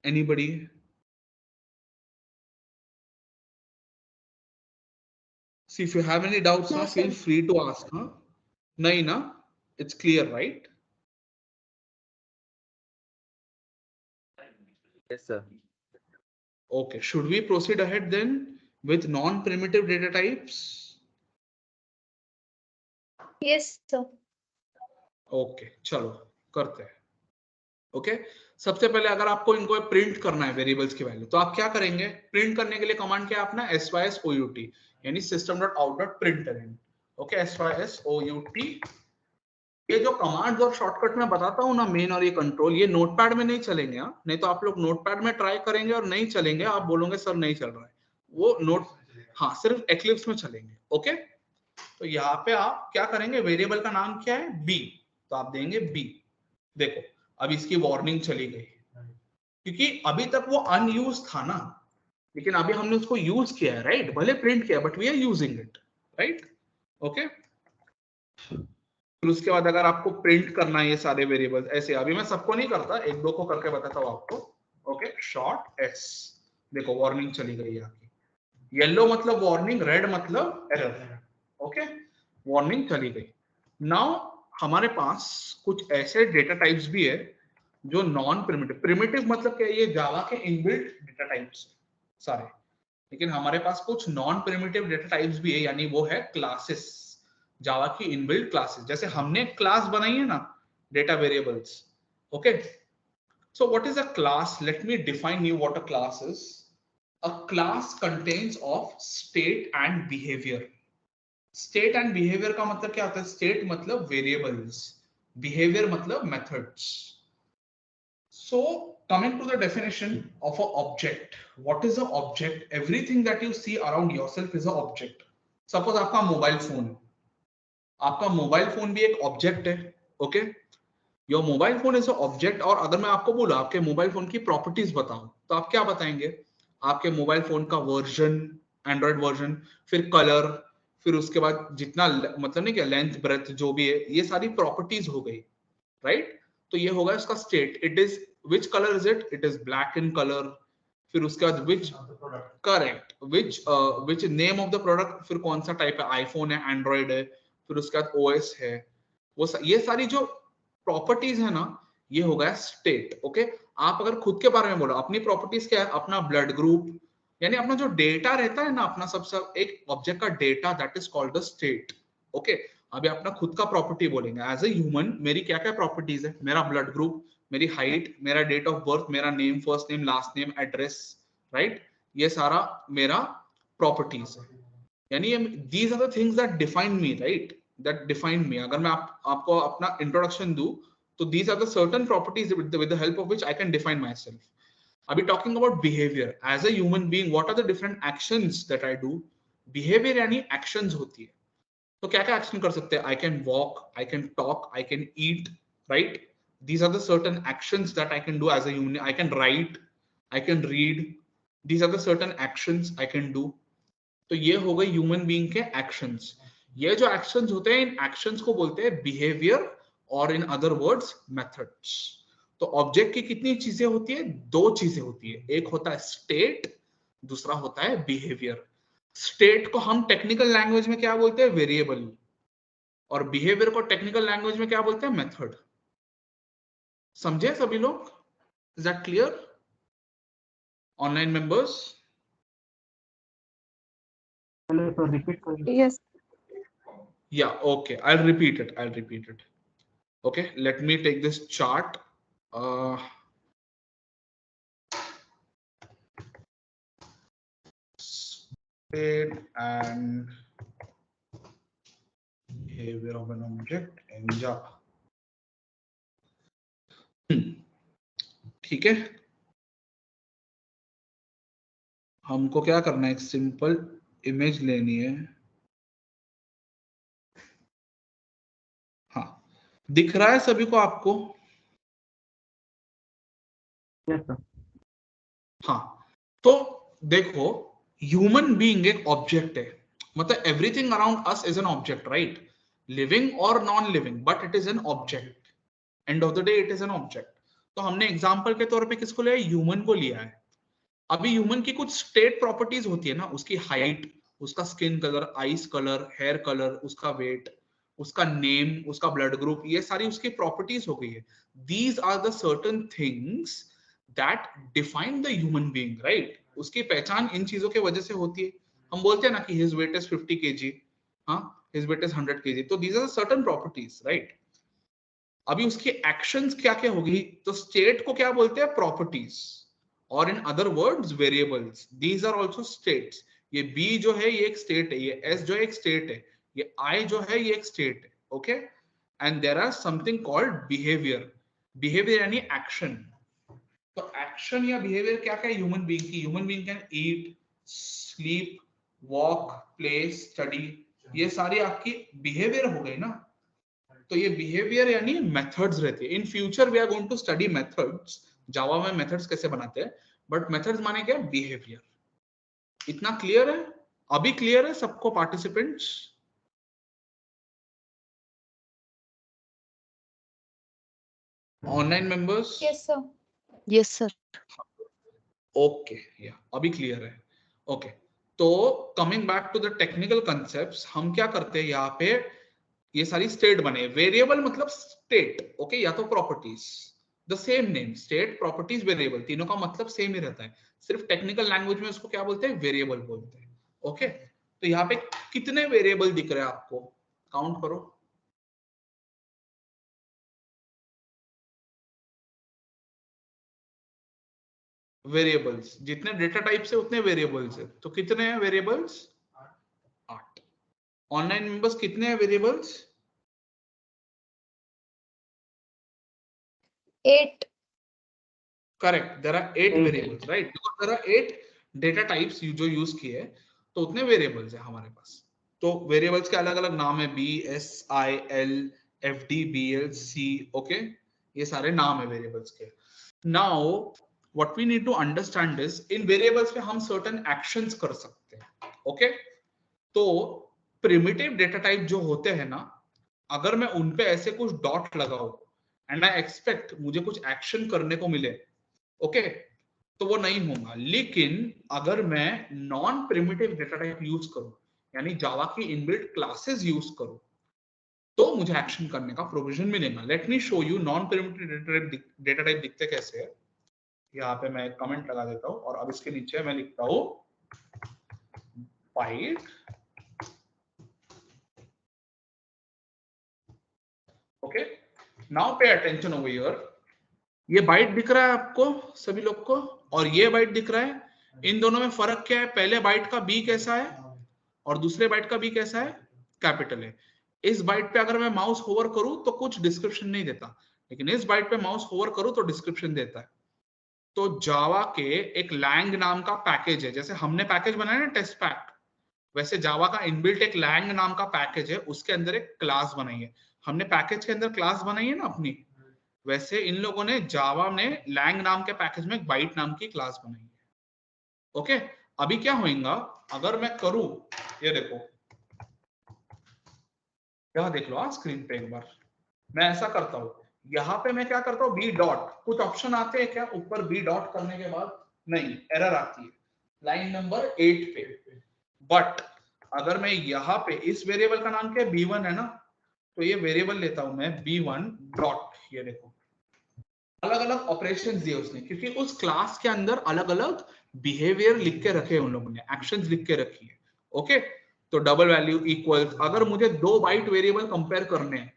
anybody? See, if you have any doubts, No, na, feel sir. free to ask. Huh? Nahi na, it's clear, right? Yes, sir. Okay, should we proceed ahead then with non-primitive data types? Yes, sir. Okay, चलो करते हैं। Okay, सबसे पहले अगर आपको इनको प्रिंट करना है वेरिएबल्स की वैल्यू, तो आप क्या करेंगे? प्रिंट करने के लिए कमांड क्या है अपना? sys_out यानी system.out.println। Okay, sys_out। ये जो कमांड्स और शॉर्टकट में बताता हूँ ना, मेन और ये कंट्रोल, ये नोटपैड में नहीं चलेंगे। हाँ, नहीं तो आप लोग नोटपैड में ट्राई करेंगे और नहीं चलेंगे, आप बोलोगे सर नहीं चल रहा है वो नोट। हाँ, सिर्फ एक्लिप्स में चलेंगे। ओके, तो यहाँ पे आप क्या करेंगे? वेरिएबल का नाम क्या है? बी, तो आप देंगे बी। देखो अब इसकी वार्निंग चली गई, क्योंकि अभी तक वो अनयूज था ना, लेकिन अभी हमने उसको यूज किया है, राइट? भले प्रिंट किया, but we are using it, right? Okay, फिर उसके बाद अगर आपको प्रिंट करना है ये सारे वेरिएबल्स ऐसे, अभी मैं सबको नहीं करता, एक दो को करके बताता हूँ आपको। ओके, शॉर्ट एस, देखो वार्निंग चली गई आपकी। येलो मतलब वार्निंग, रेड मतलब एरर। ओके, वार्निंग चली गई। नाउ हमारे पास कुछ ऐसे डेटा टाइप्स भी है जो नॉन प्रिमिटिव। प्रिमिटिव मतलब क्या? ये जावा के इनबिल्ट डेटा टाइप्स सारे, लेकिन हमारे पास कुछ नॉन प्रिमिटिव डेटा टाइप्स भी है, यानी वो है क्लासेस, जावा की इनबिल्ट क्लासेस। जैसे हमने क्लास बनाई है ना, data variables. Okay, so what is a class? Let me define you what a class is. A class contains of state and behavior. State and behavior का मतलब क्या होता है? State मतलब variables, behavior मतलब methods. So coming to the definition of an object, what is an object? Everything that you see around yourself is an object. Suppose आपका मोबाइल फोन, आपका मोबाइल फोन भी एक ऑब्जेक्ट है। Okay, your mobile phone is a object. और अगर मैं आपको बोला आपके मोबाइल फोन की प्रॉपर्टीज बताओ, तो आप क्या बताएंगे? आपके मोबाइल फोन का वर्जन, एंड्रॉइड वर्जन, फिर कलर, फिर उसके बाद जितना मतलब नहीं क्या, लेंथ ब्रेथ जो भी है, ये सारी प्रॉपर्टीज हो गई, राइट? तो ये होगा इसका state. It is which colour is it? It is black in colour. फिर उसके बाद which, correct, which name of the product, फिर कौन सा टाइप है, आईफोन है, एंड्रॉइड है, फिर उसके बाद ओएस है, वो ये सारी जो प्रॉपर्टीज है ना, ये हो गया स्टेट। ओके, आप अगर खुद के बारे में बोलो, अपनी प्रॉपर्टीज क्या है? अपना ब्लड ग्रुप, यानी अपना जो डेटा रहता है ना, अपना सबसे एक ऑब्जेक्ट का data, that is called the state. Okay, अभी अपना खुद का प्रॉपर्टी बोलेंगे। एज ए ह्यूमन मेरी क्या क्या प्रॉपर्टीज है? मेरा ब्लड ग्रुप, मेरी हाइट, मेरा डेट ऑफ बर्थ, मेरा name, first name, last name, address, right? ये सारा मेरा प्रॉपर्टीज है, यानी these are the things that define me, right? that define me. अगर मैं आपको अपना इंट्रोडक्शन दूं, तो these are the certain properties with the help of which I can define myself. अभी talking about behavior, as a human being, what are the different actions that I do? Behavior यानी actions होती है, तो क्या क्या action कर सकते हैं? I can walk, I can talk, I can eat, right? These are the certain actions that I can do as a human. I can write, I can read. These are the certain actions I can do. तो ये हो गए ह्यूमन बीइंग के एक्शंस। ये जो एक्शंस होते हैं, इन एक्शंस को बोलते हैं बिहेवियर, और इन अदर वर्ड्स मेथड्स। तो ऑब्जेक्ट की कितनी चीजें होती है? दो चीजें होती है, एक होता है स्टेट, दूसरा होता है बिहेवियर। स्टेट को हम टेक्निकल लैंग्वेज में क्या बोलते हैं? वेरिएबल। और बिहेवियर को टेक्निकल लैंग्वेज में क्या बोलते हैं? मेथड। समझे सभी लोग? Is that clear? Online members? Yes. Yeah, okay. I'll repeat it. Okay, let me take this chart. State and behavior of an object in Java. ठीक है, हमको क्या करना है? एक सिंपल इमेज लेनी है। हाँ, दिख रहा है सभी को आपको? Yes, sir. हाँ, तो देखो, ह्यूमन बीइंग एक ऑब्जेक्ट है, मतलब everything around us is an object, right? Living और non living, but it is an object. End of the day it is an object. तो हमने एग्जांपल के तौर पे किसको लिया? ह्यूमन को लिया है। अभी ह्यूमन की कुछ स्टेट प्रॉपर्टीज होती है ना, उसकी हाइट, उसका skin colour, eyes colour, hair colour, उसका वेट, उसका नेम, उसका ब्लड ग्रुप, ये सारी उसकी प्रॉपर्टीज हो गई है। These are the certain things that define the human being, right? उसकी पहचान इन चीजों के वजह से होती है। हम बोलते हैं ना कि हिज वेट इज 50 kg, हाँ, हिज वेट इज 100 kg, तो these are certain properties, right? अभी उसकी एक्शंस क्या क्या होगी, तो स्टेट को क्या बोलते हैं, प्रॉपर्टीज, और in other words variables, these are also states. ये बी जो है ये एक स्टेट है, ये एस जो है एक स्टेट है, ये आई जो है ये एक स्टेट है, okay. And there are something called behaviour, behaviour यानी एक्शन। तो एक्शन या बिहेवियर क्या क्या है ह्यूमन बीइंग की, human being can eat, sleep, walk, play, study, ये सारी आपकी बिहेवियर हो गई ना। तो ये बिहेवियर यानी मेथड्स रहती है। In future we are going to study methods, Java में मेथड्स कैसे बनाते हैं, बट मेथड्स माने क्या, बिहेवियर। इतना क्लियर है? अभी क्लियर है सबको participants? Online members? Yes, sir. Yes, sir. Okay, या अभी क्लियर है, ओके। तो coming back to the technical concepts, हम क्या करते हैं यहाँ पे, ये सारी स्टेट बने, वेरिएबल मतलब स्टेट, ओके, या तो properties, the same name, state, properties, variable, तीनों का मतलब सेम ही रहता है, सिर्फ टेक्निकल लैंग्वेज में उसको क्या बोलते हैं, वेरिएबल बोलते हैं, ओके। तो यहाँ पे कितने वेरिएबल दिख रहे हैं आपको, काउंट करो। वेरिएबल्स जितने डेटा टाइप से उतने वेरिएबल्स है, तो कितने हैं वेरिएबल्स, 8। ऑनलाइन मेंबर्स कितने हैं variables, 8. Correct, there are 8 variables, right, because there are 8 data types जो यूज किए हैं, तो उतने वेरिएबल्स है हमारे पास। तो वेरिएबल्स के अलग अलग नाम है, B, S, I, L, F, D, B, L, C, okay, ये सारे नाम है वेरिएबल्स के। Now what we need to understand is, in variables पे हम सर्टेन एक्शंस कर सकते हैं, ओके। तो प्रिमिटिव डेटा टाइप जो होते हैं ना, अगर मैं उन पे ऐसे कुछ डॉट लगाऊं एंड आई एक्सपेक्ट मुझे कुछ एक्शन करने को मिले, ओके, तो वो नहीं होगा। लेकिन अगर मैं non primitive data type use करूं, यानी जावा की इनबिल्ट क्लासेस यूज करूं, तो मुझे एक्शन करने का प्रोविजन मिलेगा। Let me show you non primitive data type दिखते कैसे है। यहाँ पे मैं कमेंट लगा देता हूं और अब इसके नीचे मैं लिखता हूं byte, okay. Now pay attention over here, ये बाइट दिख रहा है आपको सभी लोग को, और ये बाइट दिख रहा है, इन दोनों में फर्क क्या है, पहले बाइट का बी कैसा है और दूसरे बाइट का बी कैसा है, कैपिटल है। इस बाइट पे अगर मैं माउस होवर करूं तो कुछ डिस्क्रिप्शन नहीं देता, लेकिन इस बाइट पे माउस होवर करूं तो डिस्क्रिप्शन देता है। तो जावा के एक लैंग नाम का पैकेज है, जैसे हमने पैकेज बनाया ना टेस्ट पैक, वैसे जावा का इनबिल्ट एक लैंग नाम का पैकेज है, उसके अंदर एक क्लास बनाई है। हमने पैकेज के अंदर क्लास बनाई है ना अपनी, वैसे इन लोगों ने जावा में लैंग नाम के पैकेज में एक बाइट नाम की क्लास बनाई है, ओके। अभी क्या होगा, अगर मैं करूं, ये देखो, यहां देख लो स्क्रीन पे एक बार, मैं ऐसा करता हूं, यहाँ पे मैं क्या करता हूँ, बी डॉट, कुछ ऑप्शन आते हैं क्या ऊपर बी डॉट करने के बाद, नहीं, एरर आती है लाइन नंबर 8 पे। बट अगर मैं यहाँ पे, इस वेरिएबल का नाम क्या है, b1 है ना, तो ये वेरिएबल लेता हूं मैं b1 डॉट, ये देखो अलग अलग ऑपरेशंस दिए उसने, क्योंकि उस क्लास के अंदर अलग अलग बिहेवियर लिख के रखे उन लोगों ने, एक्शंस लिख के रखी है, ओके। तो डबल वैल्यू इक्वल्स, अगर मुझे 2 बाइट वेरिएबल कंपेयर करने हैं,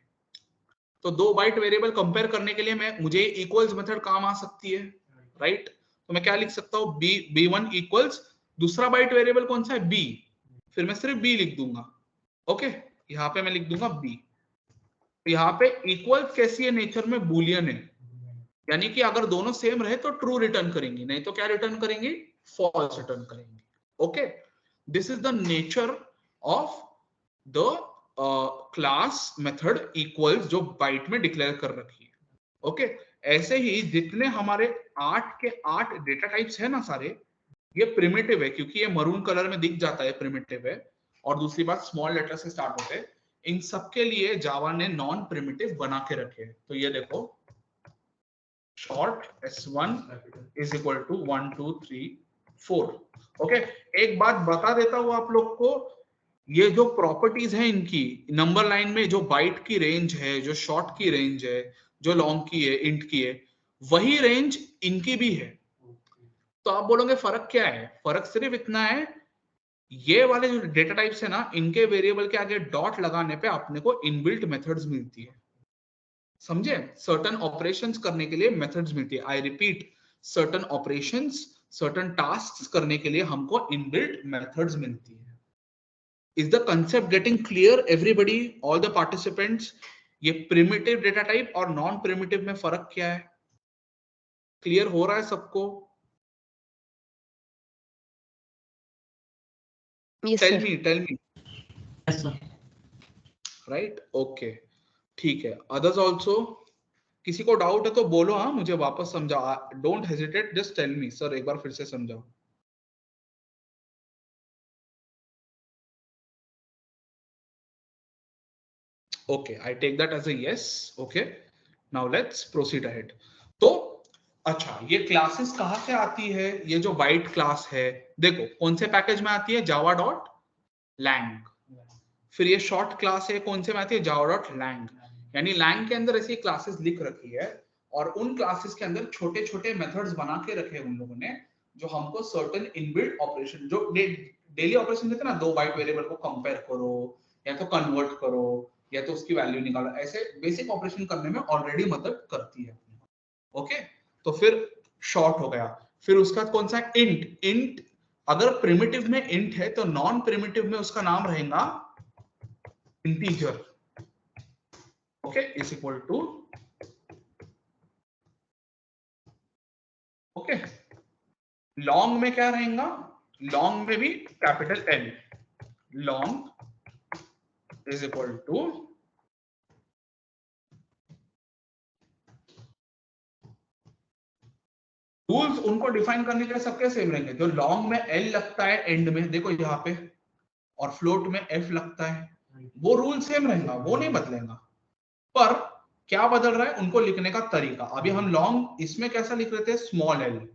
तो 2 बाइट वेरिएबल कंपेयर करने के लिए मुझे इक्वल्स मेथड काम आ सकती है, राइट। तो मैं क्या लिख सकता हूँ, b1 इक्वल्स, दूसरा बाइट वेरिएबल कौन सा है, b, फिर मैं सिर्फ b लिख दूंगा, ओके। यहाँ पे मैं लिख दूंगा b। यहाँ पे इक्वल्स कैसी है, नेचर में बूलियन है, यानी कि अगर दोनों सेम रहे तो ट्रू रिटर्न करेंगे, नहीं तो क्या रिटर्न करेंगे, फॉल्स रिटर्न करेंगे, okay. This is the nature of the class method equals, जो बाइट में डिक्लेयर कर रखी है, ओके। ऐसे ही जितने हमारे 8 के 8 डेटा टाइप्स है ना सारे, ये प्रिमिटिव है, क्योंकि ये मरून कलर में दिख जाता है, प्रिमिटिव है। और दूसरी बात, स्मॉल लेटर से स्टार्ट होते हैं, इन सब के लिए जावा ने नॉन प्रिमिटिव बना के रखे हैं। तो ये देखो, short s1 is equal to 1 2 3 4, okay. एक बात बता देता हूं आप लोग को, ये जो प्रॉपर्टीज है इनकी, नंबर लाइन में जो बाइट की रेंज है, जो शॉर्ट की रेंज है, जो लॉन्ग की है, इंट की है, वही रेंज इनकी भी है। तो आप बोलोगे फर्क क्या है, फर्क सिर्फ इतना है, ये वाले जो डेटा टाइप्स है ना, इनके वेरिएबल के आगे डॉट लगाने पे अपने को इनबिल्ट मेथड्स मिलती है, समझे? सर्टन ऑपरेशंस करने के लिए मेथड्स मिलती है. I repeat, certain operations, certain task करने के लिए हमको इनबिल्ट मेथड्स मिलती है. Is the concept getting clear, everybody, all the participants? ये प्रिमिटिव डेटा टाइप और नॉन प्रिमिटिव में फर्क क्या है? क्लियर हो रहा है सबको? Yes, tell sir. Me, tell me. Yes, sir. Right, okay, ठीक है. अदर्स ऑल्सो, किसी को डाउट है तो बोलो, हाँ, मुझे वापस समझा. Don't hesitate, just tell me, sir एक बार फिर से समझाओ. Okay, I take that as a yes. Okay, now let's proceed ahead. तो अच्छा, ये क्लासेस कहाँ से आती है? ये जो वाइट क्लास है, देखो कौन से पैकेज में आती है? java.lang. फिर ये शॉर्ट क्लास है, कौन से में आती है? java.lang. यानी lang के अंदर ऐसी क्लासेस लिख रखी है और उन क्लासेस के अंदर छोटे छोटे मेथड्स बना के रखे उन लोगों ने, जो हमको सर्टेन इनबिल्ट ऑपरेशन, जो डेली ऑपरेशन देते हैं ना, 2 बाइट वेरिएबल को कंपेयर करो या तो कन्वर्ट करो या तो उसकी वैल्यू निकालो, ऐसे बेसिक ऑपरेशन करने में ऑलरेडी मदद करती है. ओके, तो फिर शॉर्ट हो गया. फिर उसका कौन सा? इंट. इंट अगर प्रिमिटिव में इंट है तो नॉन प्रिमिटिव में उसका नाम रहेगा integer. Okay, is equal to, okay, long में क्या रहेगा? लॉन्ग में भी capital L. Long is equal to rules. उनको डिफाइन करने के लिए सबके सेम रहेंगे. जो लॉन्ग में एल लगता है एंड में, देखो यहाँ पे, और फ्लोट में एफ लगता है, वो रूल सेम रहेगा, वो नहीं बदलेगा. पर क्या बदल रहा है? उनको लिखने का तरीका. अभी हम लॉन्ग इसमें कैसा लिख रहे थे? Small L.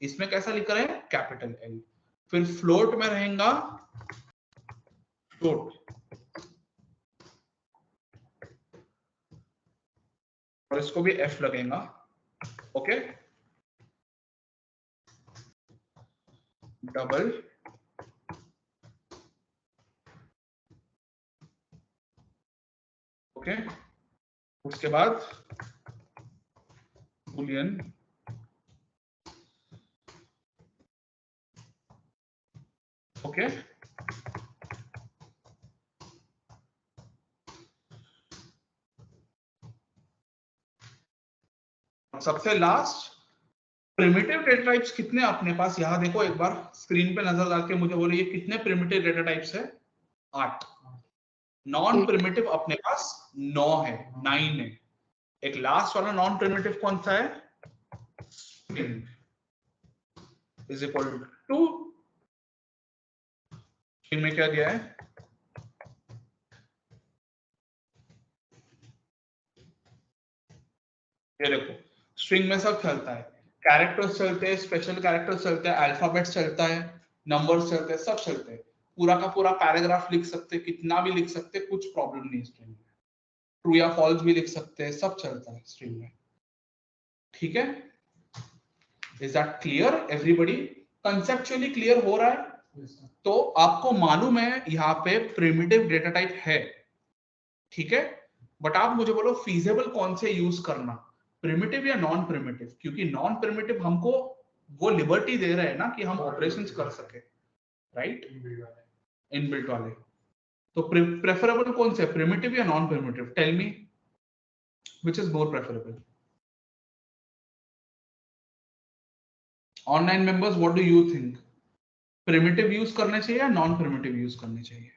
इसमें कैसा लिख रहे हैं? Capital L. फिर फ्लोट में रहेगा फ्लोट, और इसको भी एफ लगेगा. ओके, डबल, ओके, उसके बाद बूलियन, ओके, सबसे लास्ट प्रिमिटिव डेटा टाइप्स कितने अपने पास? यहां देखो एक बार स्क्रीन पे नजर डाल के मुझे बोलो, ये कितने प्रिमिटिव डेटा टाइप्स है? 8. नॉन प्रिमिटिव अपने पास 9 है, 9 है. एक लास्ट वाला नॉन प्रिमिटिव कौन सा है? String is equal to, string में क्या दिया है? ये देखो, स्ट्रिंग में सब चलता है. कैरेक्टर्स चलते हैं, स्पेशल कैरेक्टर्स चलते हैं, अल्फाबेट्स चलता है, नंबर्स चलते हैं, सब चलते हैं. पूरा का पूरा पैराग्राफ लिख सकते, कितना भी लिख सकते, कुछ प्रॉब्लम नहीं स्ट्रिंग में. ट्रू या फॉल्स भी लिख सकते हैं, सब चलता है स्ट्रिंग में. ठीक है, is that clear everybody? Conceptually clear हो रहा है? तो आपको मालूम है यहाँ पे प्रिमिटिव डेटा टाइप है, ठीक है. बट आप मुझे बोलो फीजेबल कौन से यूज करना, प्रिमिटिव या नॉन प्रिमिटिव? क्योंकि नॉन प्रिमिटिव हमको वो लिबर्टी दे रहे हैं ना कि हम ऑपरेशंस कर सके, राइट, इनबिल्ट वाले. तो प्रेफरेबल कौन से, प्रिमिटिव या non primitive? Tell me which is more preferable. Online members, what do you think? Primitive use करने चाहिए या नॉन प्रिमिटिव यूज करने चाहिए?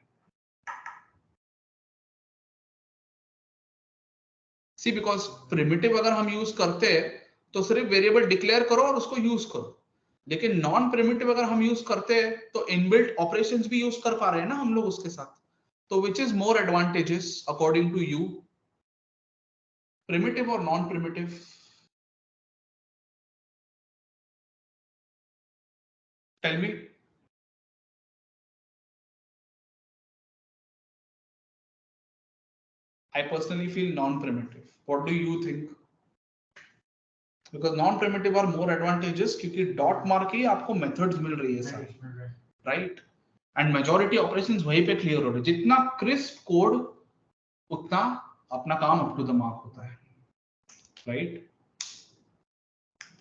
सी, बिकॉज प्रिमिटिव अगर हम यूज करते हैं तो सिर्फ वेरिएबल डिक्लेयर करो और उसको यूज करो. लेकिन नॉन प्रिमिटिव अगर हम यूज करते हैं तो इनबिल्ट ऑपरेशंस भी यूज कर पा रहे हैं ना हम लोग उसके साथ. तो which is more advantages according to you, primitive और non primitive? Tell me. I personally feel non-primitive. What do you think? Because non-primitive are more advantageous क्योंकि डॉट मार के आपको मेथड्स मिल रही है सारी, राइट, एंड मेजॉरिटी ऑपरेशंस वहीं पे क्लियर हो रहे हैं. जितना क्रिस्प कोड उतना अपना काम अप टू द मार्क होता है. राइट?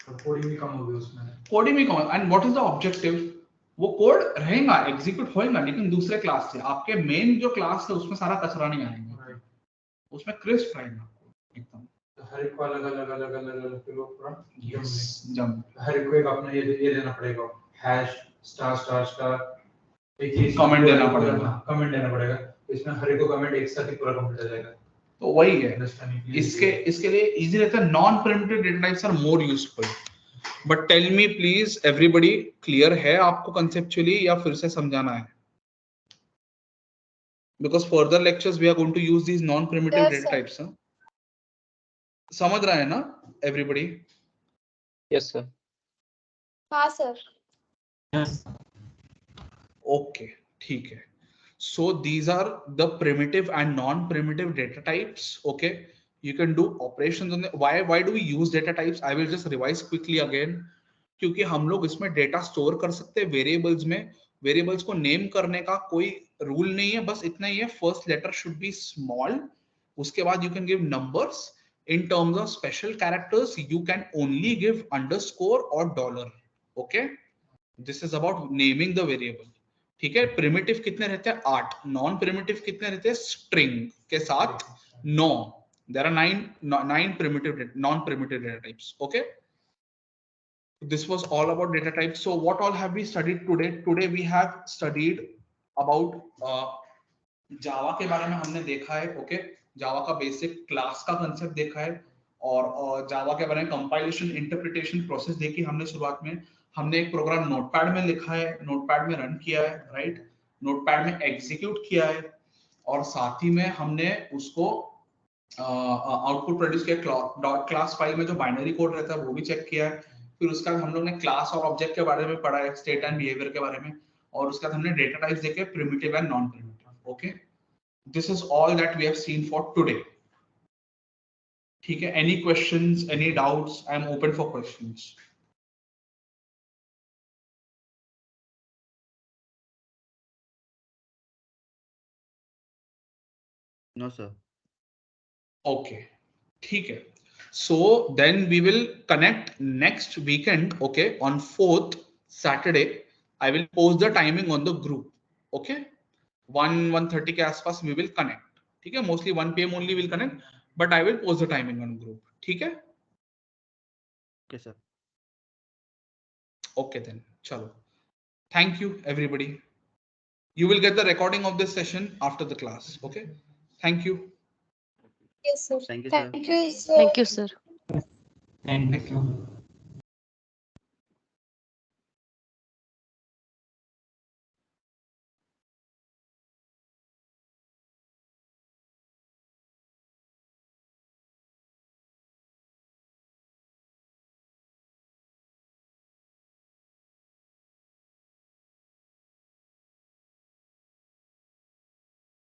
कोडिंग भी कम होगी उसमें। कोडिंग भी कम, and what is the objective? वो कोड रहेगा, एग्जीक्यूट होएगा, लेकिन दूसरे क्लास से। आपके मेन जो क्लास है उसमें सारा कचरा नहीं आएगा, उसमें क्रिस्प रहेगा एकदम। हर एक को अलग अलग अलग अलग अलग फिर वो पूरा जम हर एक को एक अपना ये देना पड़ेगा, हैश स्टार स्टार स्टार एक चीज Comment देना पड़ेगा। कमेंट देना पड़ेगा। इसमें हर एक को कमेंट एक साथ ही पूरा कंप्लीट हो जाएगा। तो वही है, अंडरस्टैंडिंग के लिए इसके लिए इजी रहता है। Non primitive data types are more useful. But tell me please everybody, clear है आपको कंसेप्चुअली या फिर से समझाना है? Because further lectures we are going to use these non primitive Yes, data sir. Types. समझ रहा है ना एवरीबॉडी? Yes, sir. हाँ सर। ओके, ठीक है। So these are the primitive and non-primitive data types. Okay, you can do operations on the, why do we use data types? I will just revise quickly again. क्योंकि हम लोग इसमें डेटा स्टोर कर सकते हैं वेरिएबल्स में। वेरिएबल्स को नेम करने का कोई रूल नहीं है, बस इतना ही है, first letter should be small. उसके बाद you can give numbers. In terms of special characters you can only give underscore और dollar. Okay, this is about naming the variable. ठीक है। प्रिमिटिव कितने रहते हैं? 8। नॉन प्रिमिटिव कितने रहते हैं? स्ट्रिंग के साथ 9। There are 9 primitive non primitive data types. Okay, this was all about data types. So what all have we studied today? Today we have studied about जावा के बारे में हमने देखा है। ओके, जावा का बेसिक क्लास का कंसेप्ट देखा है, और जावा के बारे में कंपाइलेशन इंटरप्रिटेशन प्रोसेस देखी हमने। शुरुआत में हमने एक प्रोग्राम नोटपैड में लिखा है, नोटपैड में रन किया है, राइट? नोटपैड में एग्जीक्यूट किया है, और साथ ही में हमने उसको आउटपुट प्रोड्यूस किया। डॉट क्लास फाइल में जो बाइनरी कोड रहता है वो भी चेक किया है। फिर उसके बाद हम लोग ने क्लास और ऑब्जेक्ट के बारे में पढ़ा है, स्टेट एंड बिहेवियर के बारे में, और उसके बाद हमने डेटा टाइप्स देखे, primitive and non primitive. Okay, this is all that we have seen for today. ठीक है, any questions, any doubts? I am open for questions. No, sir. Okay, ठीक है। So then we will connect next weekend. Okay, on 4th Saturday I will post the timing on the group. Okay, 1:30 के आसपास we will connect. ठीक है, mostly 1 PM only will connect, but I will post the timing on group. ठीक है? Okay, sir. Okay then, चलो, thank you everybody. You will get the recording of this session after the class. Okay, thank you. Yes, sir. Thank you, sir. Thank you, sir. Thank you, sir. Thank you.